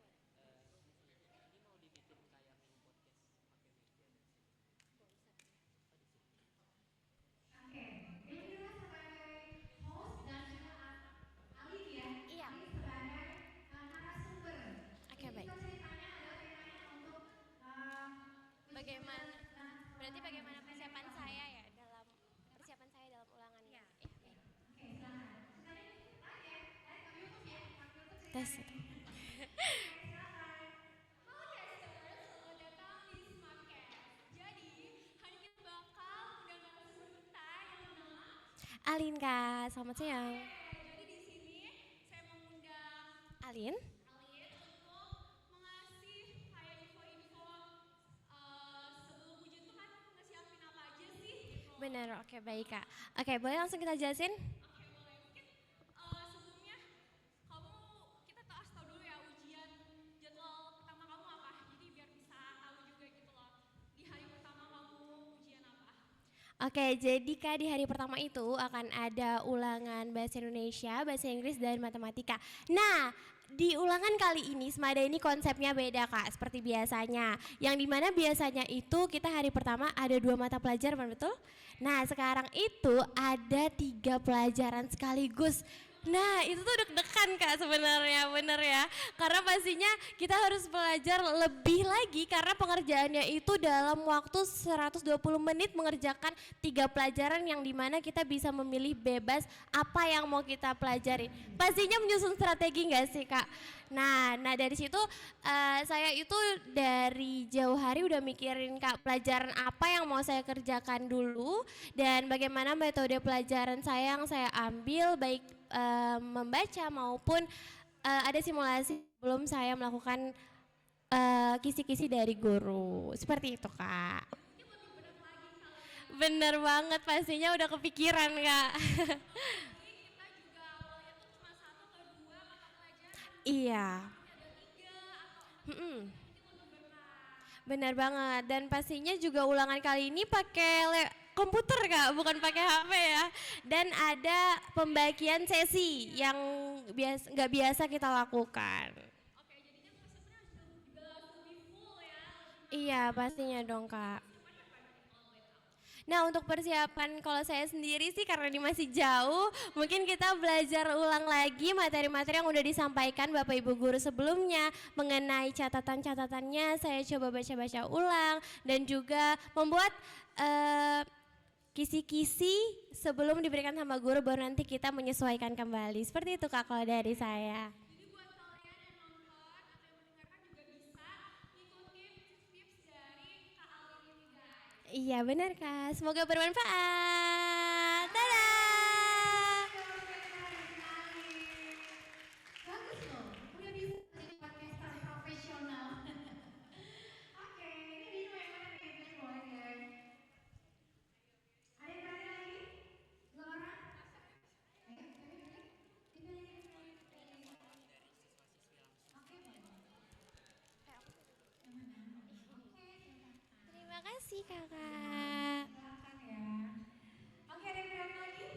Oke, Ilmira sebagai host dan juga Alin ya. Iya. Alin sebagai narasumber. Oke, baik. Kita ceritanya adalah temanya untuk Bagaimana? Nah, Berarti bagaimana persiapan saya ya dalam ulangan ini? Iya. Baik. Oke, silakan. Ceritanya live ya, live ke YouTube ya. Ke YouTube Tes. ceritanya. Silakan. Halo Casters, selamat datang di Smartcast. Jadi, hari ini bakal undang narasumber kita yang bernama. Alin Kak, selamat siang. Jadi di sini saya mengundang Alin? Alin untuk mengasih kayak info-info sebelum ujian tuh kan ngesiapin apa aja sih gitu. Benar, oke baik Kak. Oke, boleh langsung kita jelasin? Oke boleh, mungkin sebelumnya kamu kita kasih tahu dulu ya ujian jadwal pertama kamu apa, jadi biar bisa tahu juga gitu loh di hari pertama kamu ujian apa. Oke, jadi Kak di hari pertama itu akan ada ulangan bahasa Indonesia, bahasa Inggris, dan matematika. Nah, di ulangan kali ini Semada ini konsepnya beda Kak, seperti biasanya. Yang dimana biasanya itu kita hari pertama ada 2 mata pelajaran, betul? Nah, sekarang itu ada 3 pelajaran sekaligus. Nah, itu tuh deg-degan Kak sebenarnya, bener ya. Karena pastinya kita harus belajar lebih lagi karena pengerjaannya itu dalam waktu 120 menit mengerjakan 3 pelajaran yang dimana kita bisa memilih bebas apa yang mau kita pelajari. Pastinya menyusun strategi nggak sih Kak? Nah dari situ saya itu dari jauh hari udah mikirin Kak pelajaran apa yang mau saya kerjakan dulu dan bagaimana metode pelajaran saya yang saya ambil baik membaca maupun ada simulasi sebelum saya melakukan kisi-kisi dari guru. Seperti itu Kak. Bener banget pastinya udah kepikiran Kak. Kita juga awalnya tuh cuma 1 atau 2 mata pelajaran, Iya. ada 3 atau 4 Mm-mm. itu lebih berat. Benar banget dan pastinya juga ulangan kali ini pakai komputer Kak, bukan pakai HP ya. Dan ada pembagian sesi yang nggak biasa kita lakukan. Oke, jadinya persiapannya harus juga lebih full ya. Iya pastinya dong Kak. Nah untuk persiapan kalau saya sendiri sih karena ini masih jauh, mungkin kita belajar ulang lagi materi-materi yang udah disampaikan Bapak Ibu Guru sebelumnya mengenai catatan-catatannya, saya coba baca-baca ulang dan juga membuat kisi-kisi sebelum diberikan sama guru baru nanti kita menyesuaikan kembali. Seperti itu Kak kalau dari saya. Jadi buat kalian yang nonton atau yang mendengarkan juga bisa ngikutin tips dari Kak Alin ini guys. Iya benar Kak, semoga bermanfaat. Dadah. Bagus loh, udah bisa jadi podcaster profesional. Oke, ini Dino yang mana nih? Pilih boleh deh. Ada yang tanya lagi? 2 orang? Ayo, pilih. Dipilih. Oke, boleh. kasih kakak. Oke, ada yang berani lagi?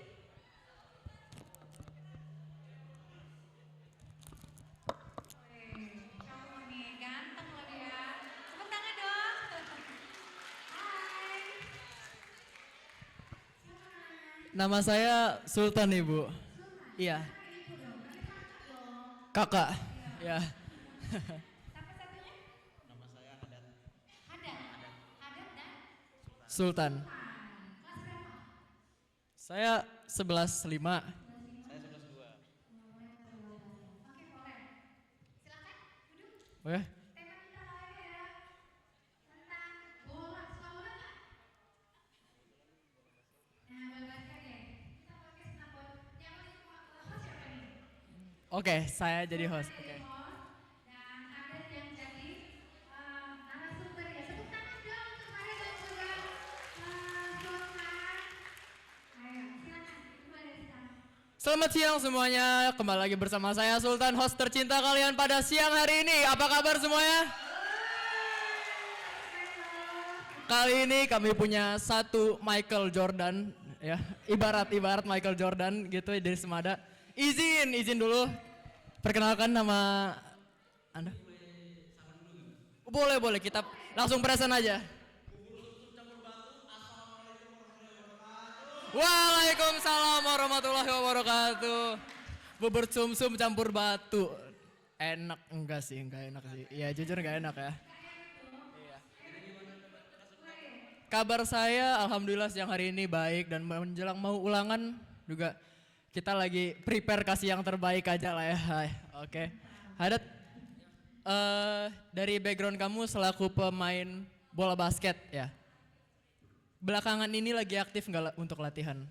Cowok nih, ganteng loh dia. Tepuk tangan dong. Hai. Nama saya Sultan Ibu. Iya. Kakak. Ya. Sultan. Saya 11.5. Oke. Oke, saya jadi host. Oke. Dan ada yang jadi narasumber ya. Tepuk tangan dong untuk ada dan juga Sultan. Ayo, silakan. Ibu ada di sana. Selamat siang semuanya. Kembali lagi bersama saya Sultan, host tercinta kalian pada siang hari ini. Apa kabar semuanya? Kali ini kami punya satu Michael Jordan, ya, ibarat Michael Jordan gitu dari Semada. Izin dulu. Perkenalkan nama Anda. Boleh, kita langsung present aja. Waalaikumsalam warahmatullahi wabarakatuh. Bubur sumsum campur batu. Enak enggak enak sih. Iya jujur enggak enak ya. Iya. Kabar saya alhamdulillah siang hari ini baik dan menjelang mau ulangan juga kita lagi prepare kasih yang terbaik aja lah ya. Hai, oke. Hadat, dari background kamu selaku pemain bola basket ya. Belakangan ini lagi aktif nggak untuk latihan?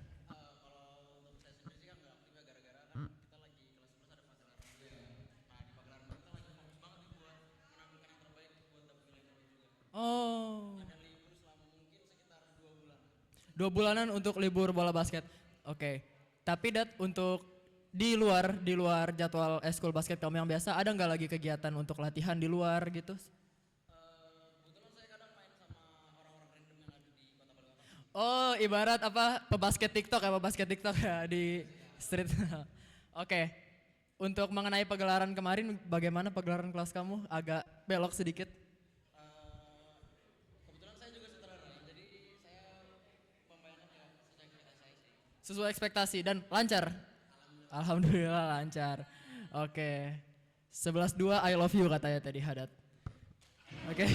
Oh. 2 bulanan untuk libur bola basket. Oke. Tapi untuk di luar jadwal eskul basket kamu yang biasa, ada nggak lagi kegiatan untuk latihan di luar gitu? Oh, ibarat apa? Pebasket TikTok ya di street. Oke. Untuk mengenai pagelaran kemarin, bagaimana pagelaran kelas kamu? Agak belok sedikit. Sesuai ekspektasi dan lancar. Alhamdulillah lancar. Oke. 11.2 I love you katanya tadi Hadat. Oke.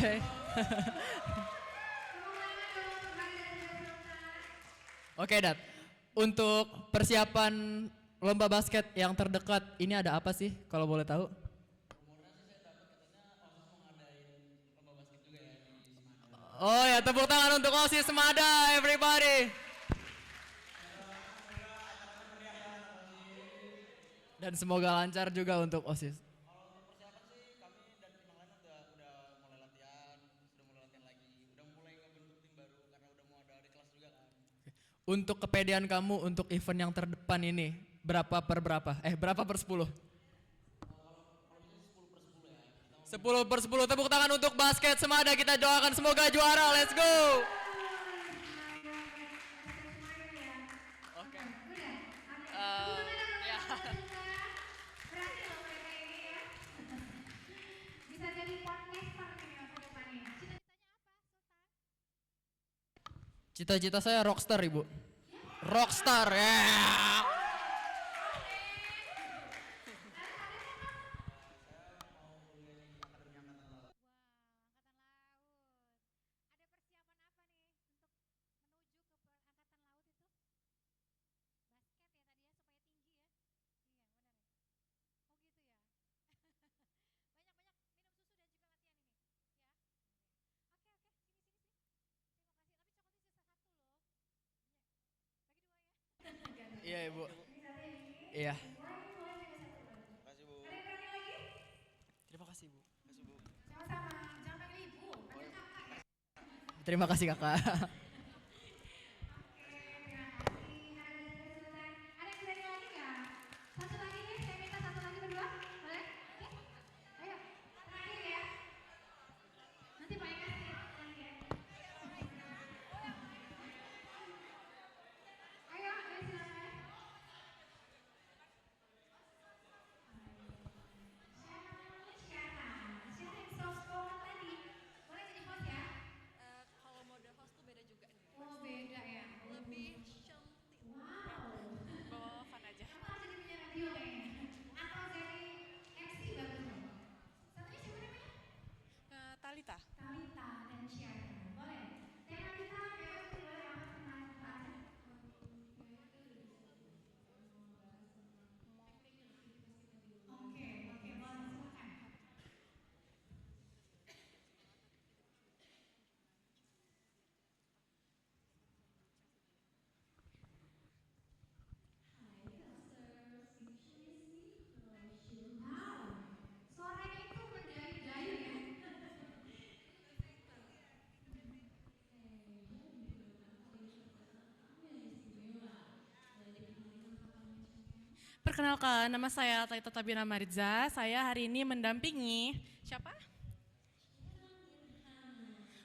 Oke, Dat. Untuk persiapan lomba basket yang terdekat ini ada apa sih kalau boleh tahu? Oh ya, tepuk tangan untuk OSIS Semada everybody. Dan semoga lancar juga untuk OSIS. Untuk kepedean kamu untuk event yang terdepan ini, berapa per berapa? Berapa per 10? 10/10, tepuk tangan untuk basket Semada, kita doakan semoga juara, let's go! Oke. Ya. Bisa jadi podcaster nih masa depannya. Cita-cita saya rockstar, Ibu. Rockstar, ya. Iya, Ibu. Iya. Terima kasih, Bu. Sama-sama, jangan panggil ibu, panggil kakak ya. Terima kasih, Kakak. Oke, terima kasih. Ada yang berani lagi nggak? Satu lagi nih, saya minta satu lagi berdua, boleh? Oke, ayo, terakhir ya. Nanti Pak Eka sih, terakhir. Perkenalkan, nama saya Taita Tabina Mariza. Saya hari ini mendampingi siapa?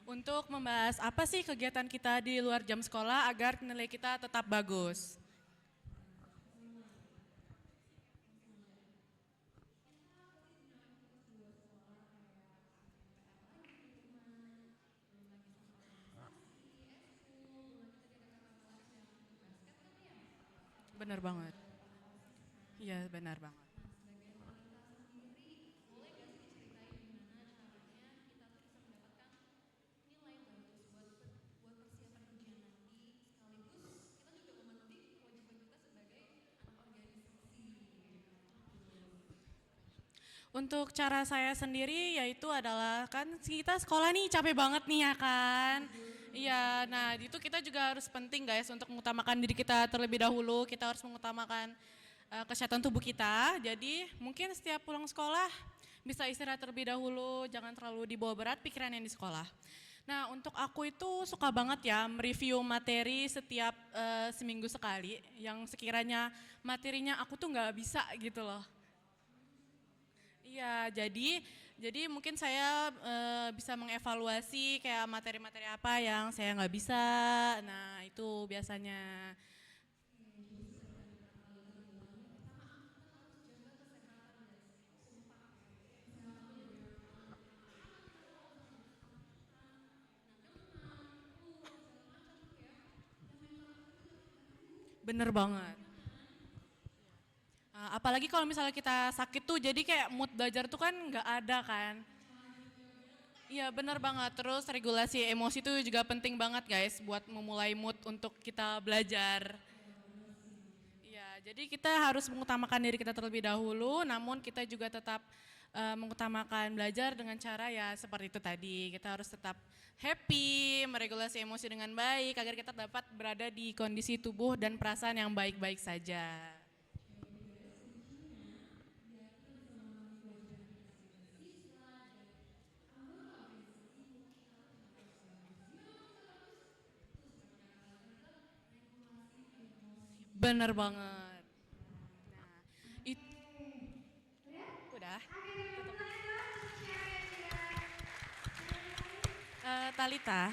Untuk membahas apa sih kegiatan kita di luar jam sekolah agar nilai kita tetap bagus. Benar banget. Iya, benar banget. Untuk cara saya sendiri yaitu adalah kan kita sekolah nih capek banget nih ya kan. Iya, nah itu kita juga harus penting guys untuk mengutamakan diri kita terlebih dahulu. Kita harus mengutamakan kesehatan tubuh kita. Jadi mungkin setiap pulang sekolah bisa istirahat terlebih dahulu, jangan terlalu dibawa berat pikiran yang di sekolah. Nah untuk aku itu suka banget ya mereview materi setiap seminggu sekali yang sekiranya materinya aku tuh nggak bisa gitu loh. Iya, jadi mungkin saya bisa mengevaluasi kayak materi-materi apa yang saya nggak bisa. Nah itu biasanya. Bener banget. Apalagi kalau misalnya kita sakit tuh jadi kayak mood belajar tuh kan nggak ada kan. Iya bener banget, terus regulasi emosi itu juga penting banget guys buat memulai mood untuk kita belajar. Iya, jadi kita harus mengutamakan diri kita terlebih dahulu, namun kita juga tetap mengutamakan belajar dengan cara ya seperti itu tadi. Kita harus tetap happy, meregulasi emosi dengan baik agar kita dapat berada di kondisi tubuh dan perasaan yang baik-baik saja. Bener banget. Nah, itu udah. Talita.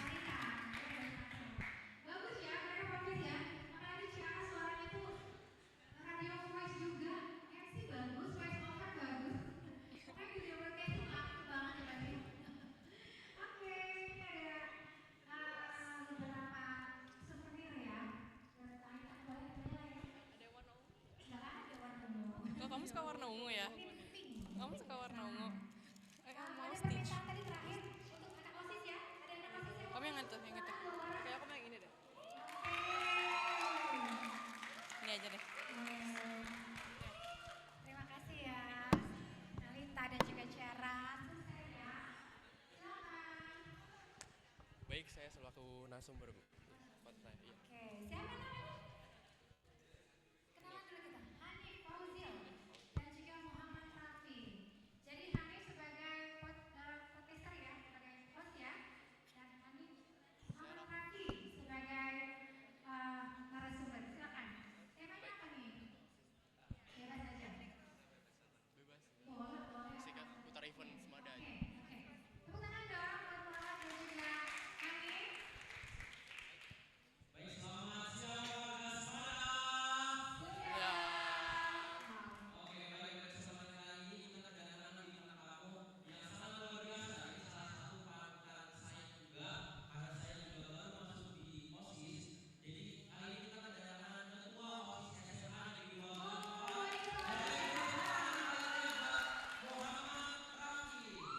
Kok kamu suka warna ungu ya? Kamu suka warna ungu? Mau stitch. Kamu yang itu, yang itu. Kayak aku mau yang ini deh. Ini aja deh. Terima kasih ya, Nalita dan juga Ciara. Baik, saya selaku narasumber Bu. Iya. Oke, siapa namanya? Kenalan dulu kita. Hanif Fauzil dan juga Muhammad Rafi. Jadi Hanif sebagai podcaster ya, sebagai host ya. Dan Hanif Muhammad Rafi sebagai narasumber. Silakan. Temanya apa nih? Bebas aja. Bebas. Boleh, boleh. Sikat putar event semada aja. Oke. Tepuk tangan dong buat Muhammad dan juga Hanif.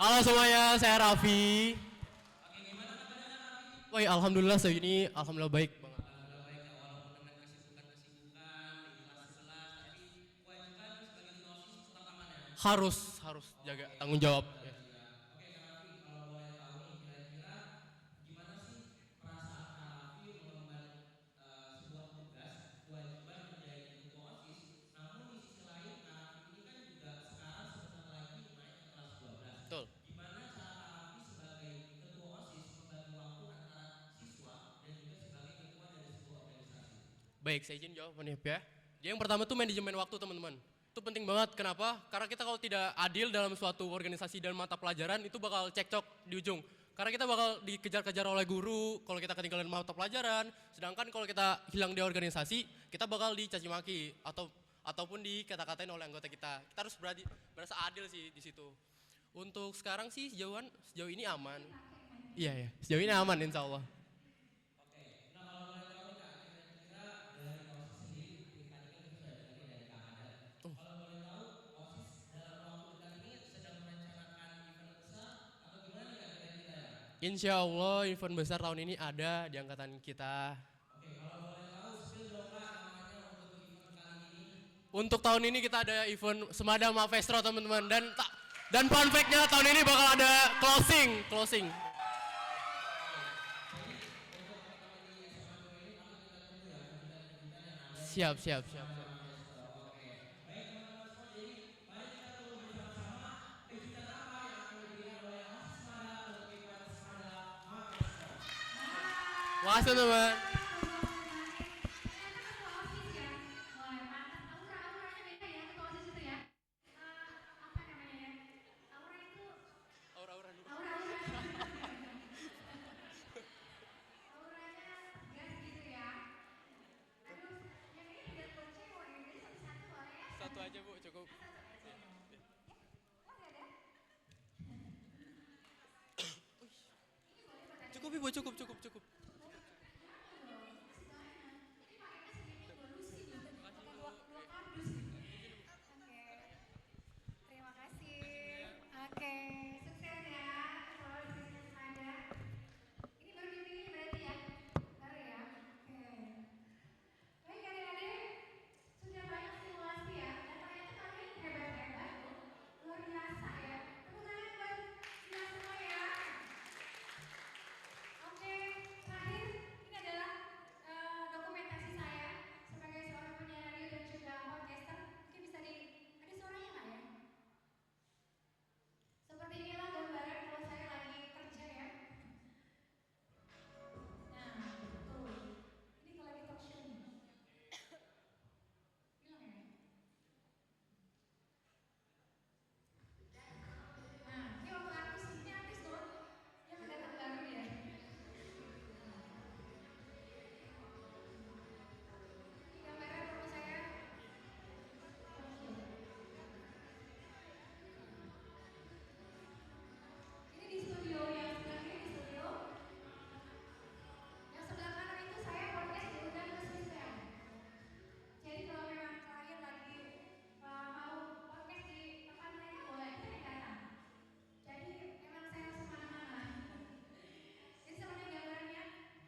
Halo semuanya, saya Raffi. Woi, alhamdulillah sejauh ini alhamdulillah baik banget. Harus jaga tanggung jawab. Ya. Betul. Baik, saya izin jawab nih ya. Jadi yang pertama tuh manajemen waktu teman-teman. Itu penting banget. Kenapa? Karena kita kalau tidak adil dalam suatu organisasi dan mata pelajaran itu bakal cekcok di ujung. Karena kita bakal dikejar-kejar oleh guru kalau kita ketinggalan mata pelajaran. Sedangkan kalau kita hilang di organisasi, kita bakal dicaci maki ataupun dikata-katain oleh anggota kita. Kita harus berasa adil sih di situ. Untuk sekarang sih sejauh ini aman. Iya ya, sejauh ini aman insya Allah. Insya Allah event besar tahun ini ada di angkatan kita. Untuk tahun ini kita ada event Semada Mavestro teman-teman dan fun fact-nya tahun ini bakal ada closing. Siap. Makasih teman. Aura-aura dulu. Satu aja Bu, cukup. Cukup Ibu, cukup. Terima kasih. Oke, sukses ya. Selalu di sini ada. Ini baru dipilih berarti ya? Baru ya? Oke. Baik adik-adik, sudah banyak simulasi ya. Dan ternyata kalian hebat-hebat loh. Luar biasa ya. Tepuk tangan buat kita semua ya. Oke, terakhir ini adalah dokumentasi saya sebagai seorang penyiar radio dan juga podcaster. Mungkin bisa ada suaranya nggak ya? Seperti inilah gambaran kalau saya lagi kerja ya. Nah, betul. Ini kalau lagi talk show nih. Bilang ya. Nah, ini waktu artis loh. Yang datang baru ya. Ini gambaran kalau saya. Ini di studio yang sebelah kiri di studio. Yang sebelah kanan itu saya podcast diundang ke Swiss Band. Jadi kalau memang kalian lagi mau podcast di tempat lain boleh, kita datang. Jadi memang saya harus kemana-mana. Ini sebenarnya gambarnya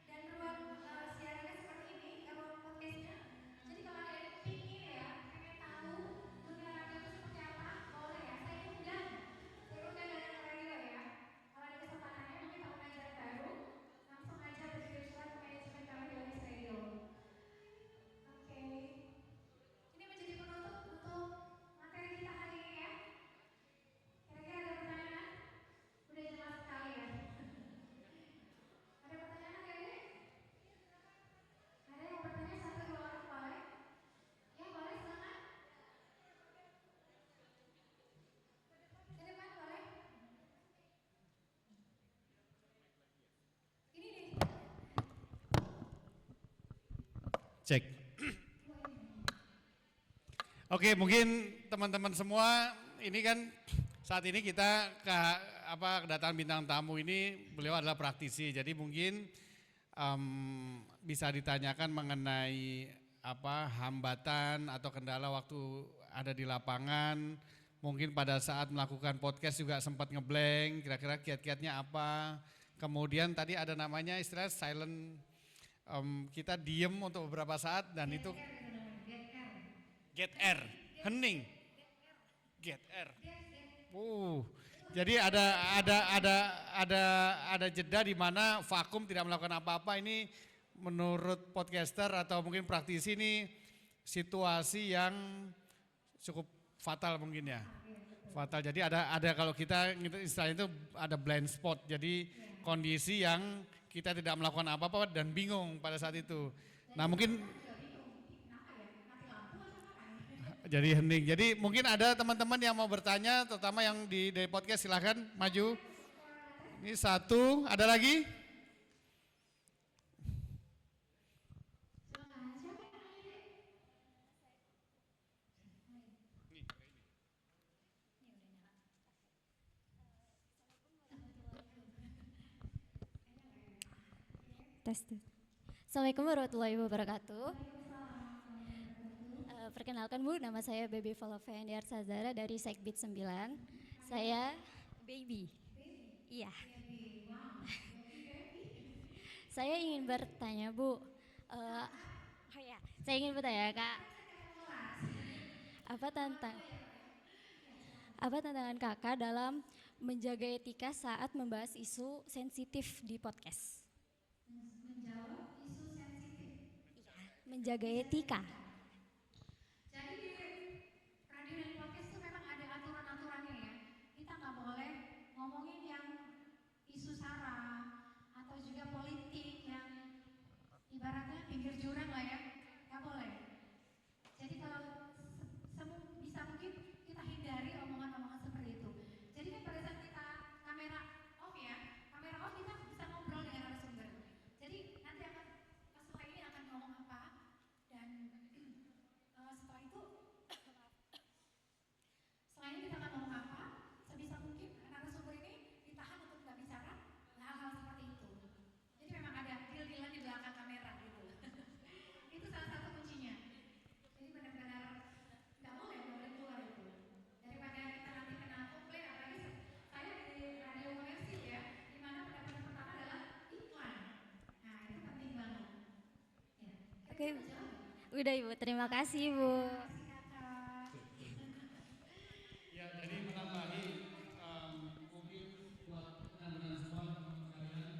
dan ruang siarannya seperti ini, ruang podcastnya. Jadi kalau ada yang pingin ya, pengen tahu dunia radio itu seperti apa, boleh ya. Saya undang dari radio ya. Kalau ada kesempatannya mungkin tahun ajaran baru, langsung aja berkirim ke manajemen kami di Onis Radio. Oke. Ini menjadi penutup untuk materi kita hari ini ya. Kira-kira ada pertanyaan? Udah jelas sekali ya. Ada pertanyaan ada ini? Ada yang bertanya satu dua orang boleh? Ya boleh silakan. Ke depan boleh? Ini nih. Cek. Oke, mungkin teman-teman semua ini kan saat ini kita kedatangan bintang tamu ini beliau adalah praktisi. Jadi mungkin bisa ditanyakan mengenai hambatan atau kendala waktu ada di lapangan. Mungkin pada saat melakukan podcast juga sempat ngeblank, kira-kira kiat-kiatnya apa. Kemudian tadi ada namanya istilah silent, kita diem untuk beberapa saat dan itu get air, hening, get air. Jadi ada jeda di mana vakum tidak melakukan apa-apa. Ini menurut podcaster atau mungkin praktisi ini situasi yang cukup fatal mungkin ya. Fatal. Jadi ada kalau kita istilahnya itu ada blind spot. Jadi kondisi yang kita tidak melakukan apa-apa dan bingung pada saat itu. Nah mungkin Jadi hening. Jadi mungkin ada teman-teman yang mau bertanya, terutama yang dari podcast, silahkan maju. Ini satu, ada lagi? Assalamualaikum warahmatullahi wabarakatuh. Perkenalkan Bu, nama saya Baby Valovendiar Sazara dari Sekbid 9. Saya Baby. Iya. Saya ingin bertanya Bu, saya ingin bertanya Kak, apa tantangan Kakak dalam menjaga etika saat membahas isu sensitif di podcast? Menjaga etika. Jadi di radio dan podcast itu memang ada aturan-aturannya ya. Kita nggak boleh ngomongin yang isu sara atau juga politik yang ibaratnya pinggir jurang lah ya. Nggak boleh. Jadi kalau bisa mungkin kita hindari omongan-omongan seperti itu. Jadi kan pada saat kita kamera off kita bisa ngobrol dengan narasumber. Jadi nanti akan setelah ini akan ngomong apa dan setelah itu kita akan ngomong apa, sebisa mungkin narasumber ini ditahan untuk nggak bicara hal-hal seperti itu. Jadi memang ada deal-dealan di belakang kamera gitu. Itu salah satu kuncinya. Jadi benar-benar nggak boleh keluar itu. Daripada kita nanti kena komplain, apalagi saya di radio komersil ya, di mana pendapatan pertama adalah iklan. Nah itu penting banget. Ya. Oke, udah Ibu, terima kasih Bu. Ya, jadi menambahi mungkin buat teman-teman semua, teman-teman sekalian.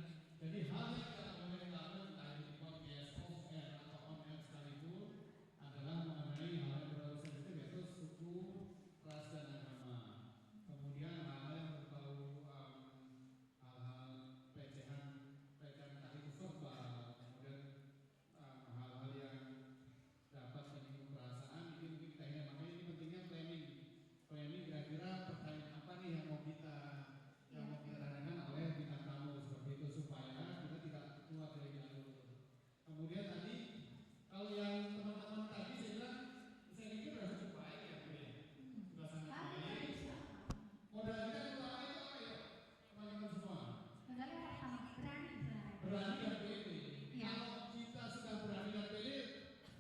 Jadi hal yang kita boleh lakukan entah itu di podcast, off air atau on air sekalipun adalah mengenai hal yang berbau sensitif yaitu suku, ras dan agama. Kemudian hal-hal yang berbau hal-hal pelecehan tadi itu verbal, kemudian hal-hal yang dapat menyinggung perasaan, mungkin kita ini makanya ini pentingnya planning kira-kira pertanyaan apa nih yang mau kita tanyakan oleh bintang tamu seperti itu supaya kita tidak keluar dari jalur. Kemudian tadi kalau yang teman-teman tadi saya bilang saya pikir sudah cukup baik ya Bu ya, sudah sangat baik. Modal kita utama itu apa ya teman-teman semua? Modalnya pertama berani dan pede. Kalau kita sudah berani dan pede,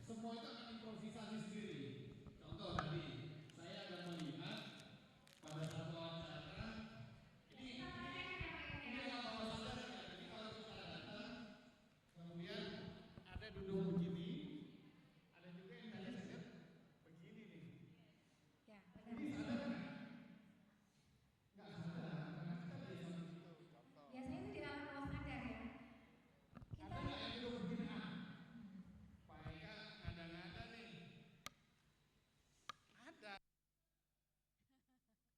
semua itu akan improvisasi sendiri. Contoh tadi saya akan melihat pada saat wawancara ini kalau wawancara jadi kalau kita datang kemudian ada duduk begini, ada juga yang tadi saya lihat begini nih. Ya, ini sadar nggak? Nggak sadar karena kita biasa begitu. biasanya itu tidak akan bawah sadar ya. Ada nggak yang duduk begini? Pak Eka ngada-ngada nih. Ada. Langsung dilihatkan ini.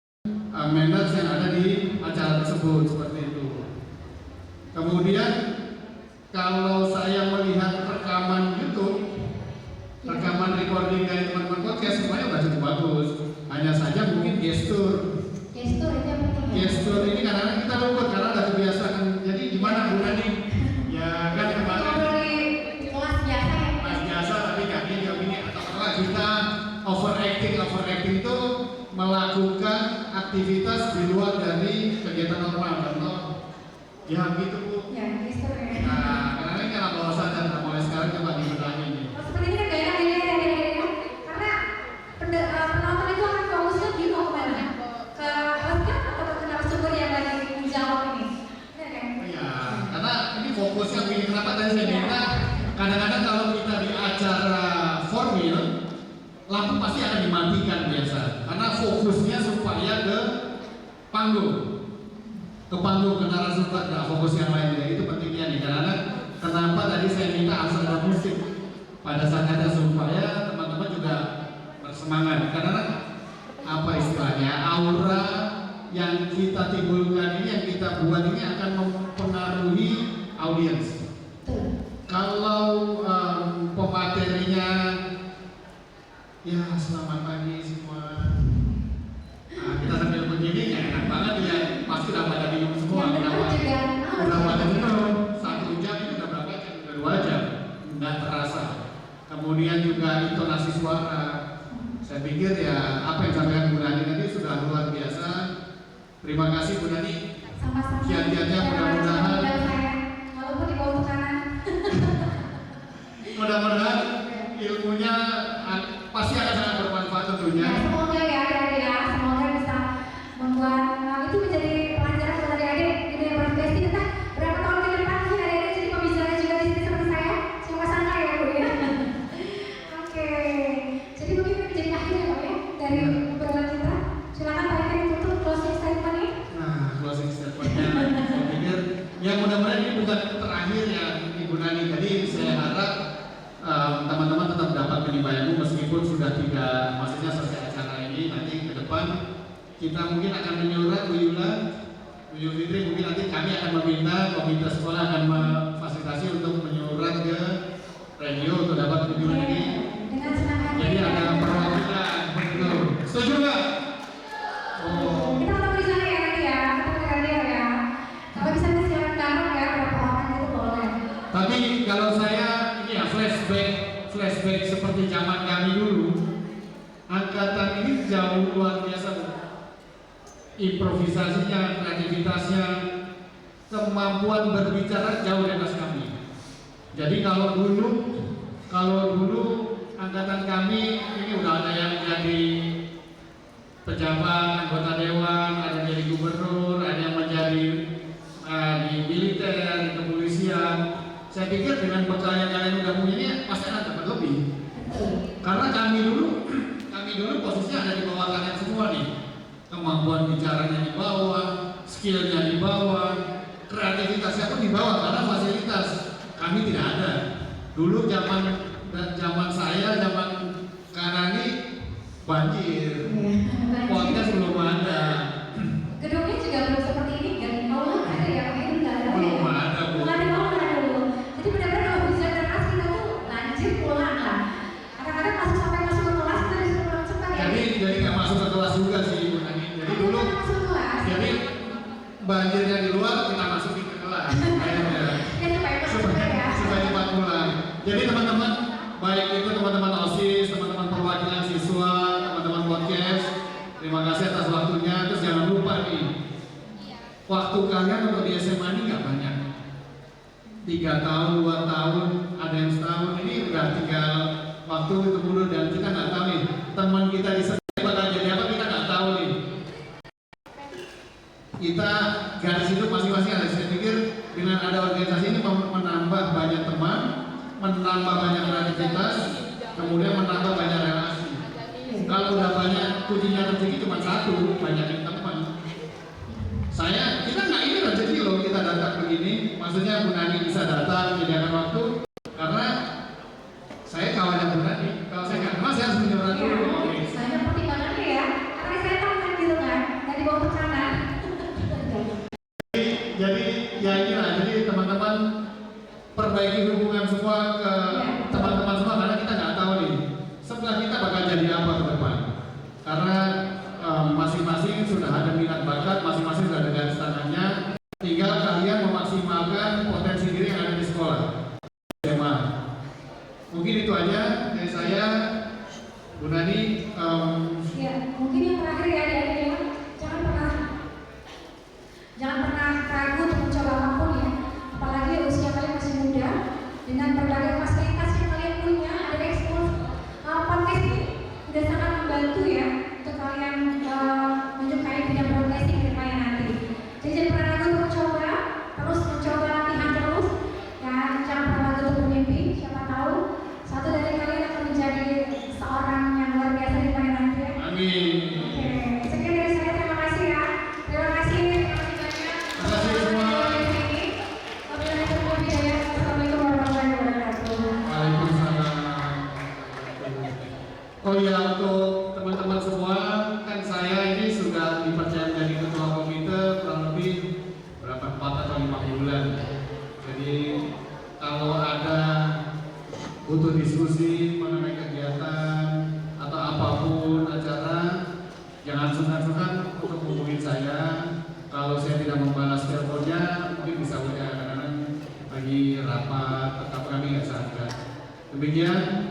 Santuy gitu ya. Manners yang ada di acara tersebut seperti itu. Kemudian kalau saya melihat rekaman YouTube, rekaman recording dari teman-teman podcast semuanya sudah cukup bagus. Hanya saja mungkin gestur. Gestur itu yang penting. Gestur ini kadang-kadang kita luput karena sudah kebiasaan. Jadi gimana Bu Nani? Ya kan kemarin Kelas biasa ya. kelas biasa tapi kaki juga gini atau kalau kita overacting aktivitas di luar dari kegiatan normal, contoh ya gitu Bu. Ya, gitu ya. Nah, karena ini kan bawah sadar, nah, mulai sekarang coba dibenahi nih. Oh, seperti ini kan gak enak ya, karena penonton itu akan fokusnya di mau kemana? Ke host-nya atau ke narasumber yang lagi menjawab ini? Benar kan? Iya, karena ini fokusnya begini. Kenapa tadi saya minta? Kadang-kadang kalau kita di acara formil, lampu pasti akan dimatikan biasa. Karena fokusnya supaya ke panggung, ke narasumber, nggak fokus yang lain. Jadi itu pentingnya nih. Karena kenapa tadi saya minta harus ada musik pada saat ada supaya teman-teman juga bersemangat. Karena apa istilahnya, aura yang kita timbulkan ini, yang kita buat ini akan mempengaruhi audiens. Kalau pematerinya ya selamat pagi semua, nah, kita sambil begini ya enak banget ya, pasti udah pada bingung semua. Udah pada minum 1 jam itu udah berapa jam? Udah 2 jam, nggak terasa. Kemudian juga intonasi suara, saya pikir ya apa yang disampaikan Bu Nani tadi sudah luar biasa. Terima kasih Bu Nani. Sama-sama. Kiat-kiatnya mudah-mudahan walaupun di bawah tekanan. Mudah-mudahan ilmunya pasti akan sangat bermanfaat tentunya. Ya, semoga ya adik-adik ya, semoga bisa membuat itu menjadi pelajaran buat adik-adik di dunia profesi. Kita berapa tahun ke depan mungkin adik-adik jadi pembicara juga di sini seperti saya. Semoga sangka ya Bu ya. Oke, jadi mungkin ini menjadi akhir ya Pak ya dari obrolan kita. Silakan Pak Eka ditutup closing statement-nya. Nah, closing statement-nya saya pikir ya mudah-mudahan ini bukan terakhir ya Ibu Nani. Jadi saya harap teman-teman tetap dapat menimba ilmu meskipun sudah tidak, maksudnya selesai acara ini. Nanti ke depan kita mungkin akan menyurat Bu Yula, Bu Yul Fitri, mungkin nanti kami akan meminta komite sekolah akan memfasilitasi untuk menyurat ke radio untuk dapat kunjungan ini. Jadi ada perwakilan, betul. Setuju nggak? Oh. Kita ketemu di sana ya nanti ya, ketemu di radio ya. Kalau bisa siaran bareng ya, berapa orang itu boleh. Tapi kalau saya ini ya flashback seperti zaman kami dulu, angkatan ini jauh luar biasa Bu. Improvisasinya, kreativitasnya, kemampuan berbicara jauh di atas kami. Jadi kalau dulu angkatan kami ini udah ada yang jadi pejabat, anggota dewan, ada yang jadi gubernur, ada yang menjadi di militer, di kepolisian. Saya pikir dengan bekal yang kalian udah punya ini pasti akan dapat lebih. Karena kami dulu posisinya ada di bawah kalian semua nih. Kemampuan bicaranya di bawah, skillnya di bawah, kreativitasnya pun di bawah karena fasilitas kami tidak ada. Dulu zaman saya, zaman Kanani banjir, podcast belum ada. Gedungnya juga belum seperti ini kan? Kalau nggak ada ya, ini nggak ada. Belum ada Bu. Nggak ada bangunan dulu. Jadi benar-benar kalau hujan deras kita tuh lanjut pulang lah. Kadang-kadang masuk ke kelas kita disuruh pulang cepat ya. Jadi nggak masuk ke kelas juga sih Bu Nani. Jadi dulu, jadi banjirnya di luar kita masukin ke kelas. Supaya cepat pulang. Jadi teman-teman, baik itu teman-teman OSIS, teman-teman perwakilan siswa, teman-teman podcast, terima kasih atas waktunya. Terus jangan lupa nih, waktu kalian untuk di SMA ini nggak banyak. 3 tahun, 2 tahun, ada yang setahun. Ini udah tinggal waktu itu dulu dan kita nggak tahu nih teman kita di sana bakal jadi apa, kita nggak tahu nih. Kita garis hidup masing-masing ada. Saya pikir dengan ada organisasi ini menambah banyak teman, menambah banyak kreativitas, kemudian menambah banyak relasi. Kalau udah banyak, kuncinya rezeki cuma satu, banyakin teman. Kita nggak ini rezeki loh kita datang begini. Maksudnya Bu Nani bisa datang menyediakan waktu karena saya kawannya Bu Nani. Kalau saya nggak kenal, saya harus menyurat dulu. Oke. Saya pertimbangannya ya, karena saya tahu kan gitu kan, dari bawah tekanan. Jadi ya inilah, jadi teman-teman perbaiki hubungan semua ke teman-teman semua karena kita nggak tahu nih setelah kita bakal jadi apa ke depan. Karena masing-masing sudah ada minat bakat, masing-masing sudah ada garis tangannya. Tinggal kalian memaksimalkan potensi diri yang ada di sekolah. SMA. Mungkin itu aja dari saya, Bu Nani. Ya, mungkin yang terakhir ya, jangan demikian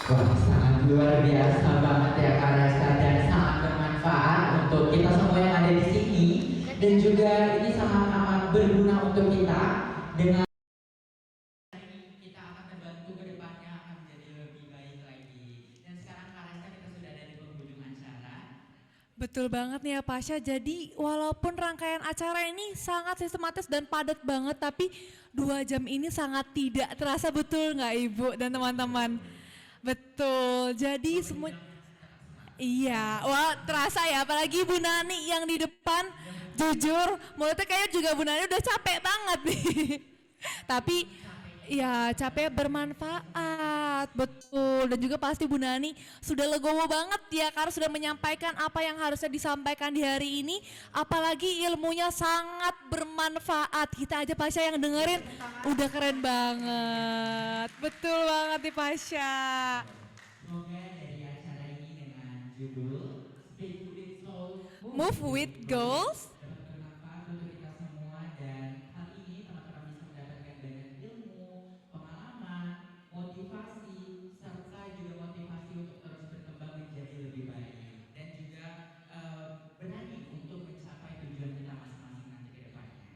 Wah, sangat luar biasa banget ya Kak Resta dan sangat bermanfaat untuk kita semua yang ada di sini dan juga ini sangat amat berguna untuk kita dengan kita akan terbantu ke depannya akan menjadi lebih baik lagi. Dan sekarang Kak Resta kita sudah ada di penghujung acara. Betul banget nih ya Pasha, jadi walaupun rangkaian acara ini sangat sistematis dan padat banget, tapi 2 jam ini sangat tidak terasa, betul nggak Ibu dan teman-teman? Betul, jadi semua, iya, wah terasa ya, apalagi Bu Nani yang di depan, jujur mulutnya kayaknya juga Bu Nani udah capek banget nih. Tapi ya capek bermanfaat, betul. Dan juga pasti Bu Nani sudah legowo banget ya karena sudah menyampaikan apa yang harusnya disampaikan di hari ini. Apalagi ilmunya sangat bermanfaat. Kita aja Pasha yang dengerin udah keren banget. Betul banget nih Pasha. Semoga dari acara ini dengan judul Speak with Soul, Move with Goals. dapat bermanfaat untuk kita semua dan hal ini teman-teman bisa mendapatkan banyak ilmu, pengalaman, motivasi, serta juga motivasi untuk terus berkembang menjadi lebih baik dan juga berani untuk mencapai tujuan kita masing-masing nanti ke depannya.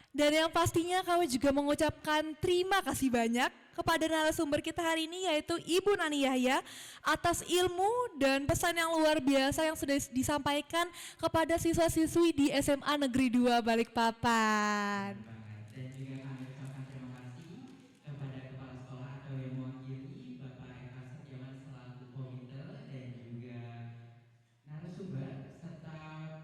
Dan yang pastinya kami juga mengucapkan terima kasih banyak kepada narasumber kita hari ini yaitu Ibu Nani Yahya atas ilmu dan pesan yang luar biasa yang sudah disampaikan kepada siswa-siswi di SMA Negeri 2 Balikpapan. Dan juga kami ucapkan terima kasih kepada Kepala Sekolah atau yang mewakili Bapak Eka Setiawan selaku komite dan juga narasumber serta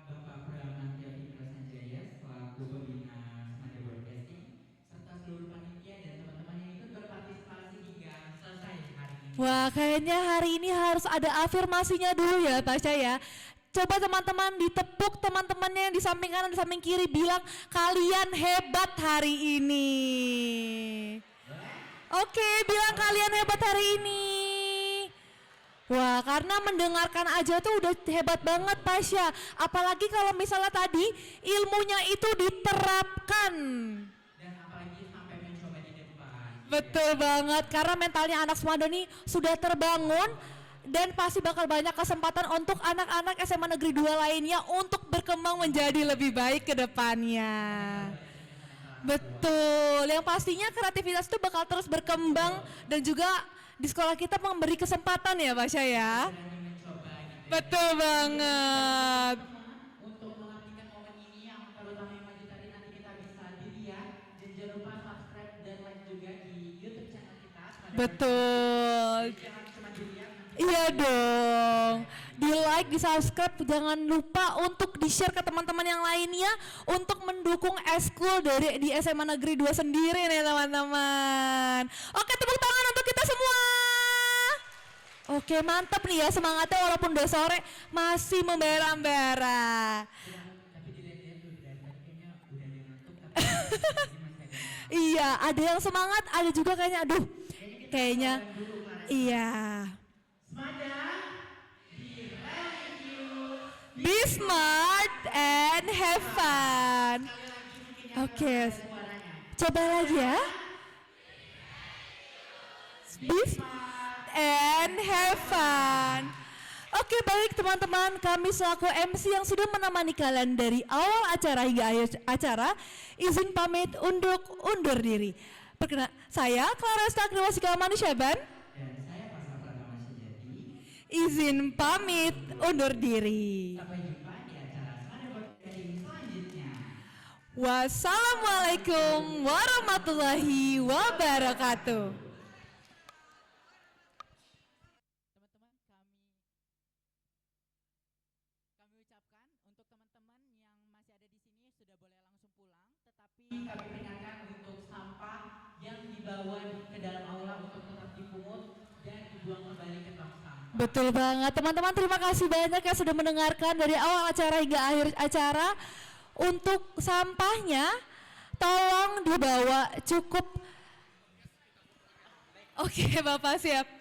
Bapak Pramantia Fitra Sanjaya selaku pembina Semada Broadcasting serta seluruh panitia dan teman-teman yang ikut berpartisipasi hingga selesai hari ini. Wah, kayaknya hari ini harus ada afirmasinya dulu ya Pasha ya. Coba teman-teman ditepuk teman-temannya yang di samping kanan, di samping kiri bilang kalian hebat hari ini. Oke, bilang kalian hebat hari ini. Wah, karena mendengarkan aja tuh udah hebat banget Pasha. Apalagi kalau misalnya tadi ilmunya itu diterapkan. Dan apalagi sampai mencoba di depan. Betul banget, karena mentalnya anak Semada nih sudah terbangun dan pasti bakal banyak kesempatan untuk anak-anak SMA Negeri 2 lainnya untuk berkembang menjadi lebih baik ke depannya. Betul, yang pastinya kreativitas itu bakal terus berkembang dan juga di sekolah kita memberi kesempatan ya Pasha ya. Betul banget. Untuk mengartikan momen ini yang terutama yang maju tadi nanti kita bisa dilihat dan jangan lupa subscribe dan like juga di YouTube channel kita. Betul. Jangan cuma dilihat nanti. Iya dong, di like, di subscribe, jangan lupa untuk di share ke teman-teman yang lainnya untuk mendukung eskul dari di SMA Negeri 2 sendiri nih teman-teman. Oke, tepuk tangan untuk kita semua. Oke, mantap nih ya semangatnya walaupun udah sore masih membara-bara. Iya, ada yang semangat, ada juga kayaknya aduh, kayaknya iya. Be smart and have fun. Oke, coba lagi ya. Be smart and have fun. Oke, baik teman-teman, kami selaku MC yang sudah menemani kalian dari awal acara hingga akhir acara, izin pamit untuk undur diri. Saya Claresta Kriwasika Manisyaban. Izin pamit undur diri. Sampai jumpa di acara Semada Broadcasting selanjutnya. Wassalamualaikum warahmatullahi wabarakatuh. Kami ucapkan untuk teman-teman yang masih ada di sini sudah boleh langsung pulang, tetapi kami peringatkan untuk sampah yang dibawa ke dalam aula untuk tetap dipungut dan dibuang kembali ke tong sampah. Betul banget teman-teman, terima kasih banyak yang sudah mendengarkan dari awal acara hingga akhir acara. Untuk sampahnya tolong dibawa cukup Oke, Bapak siap.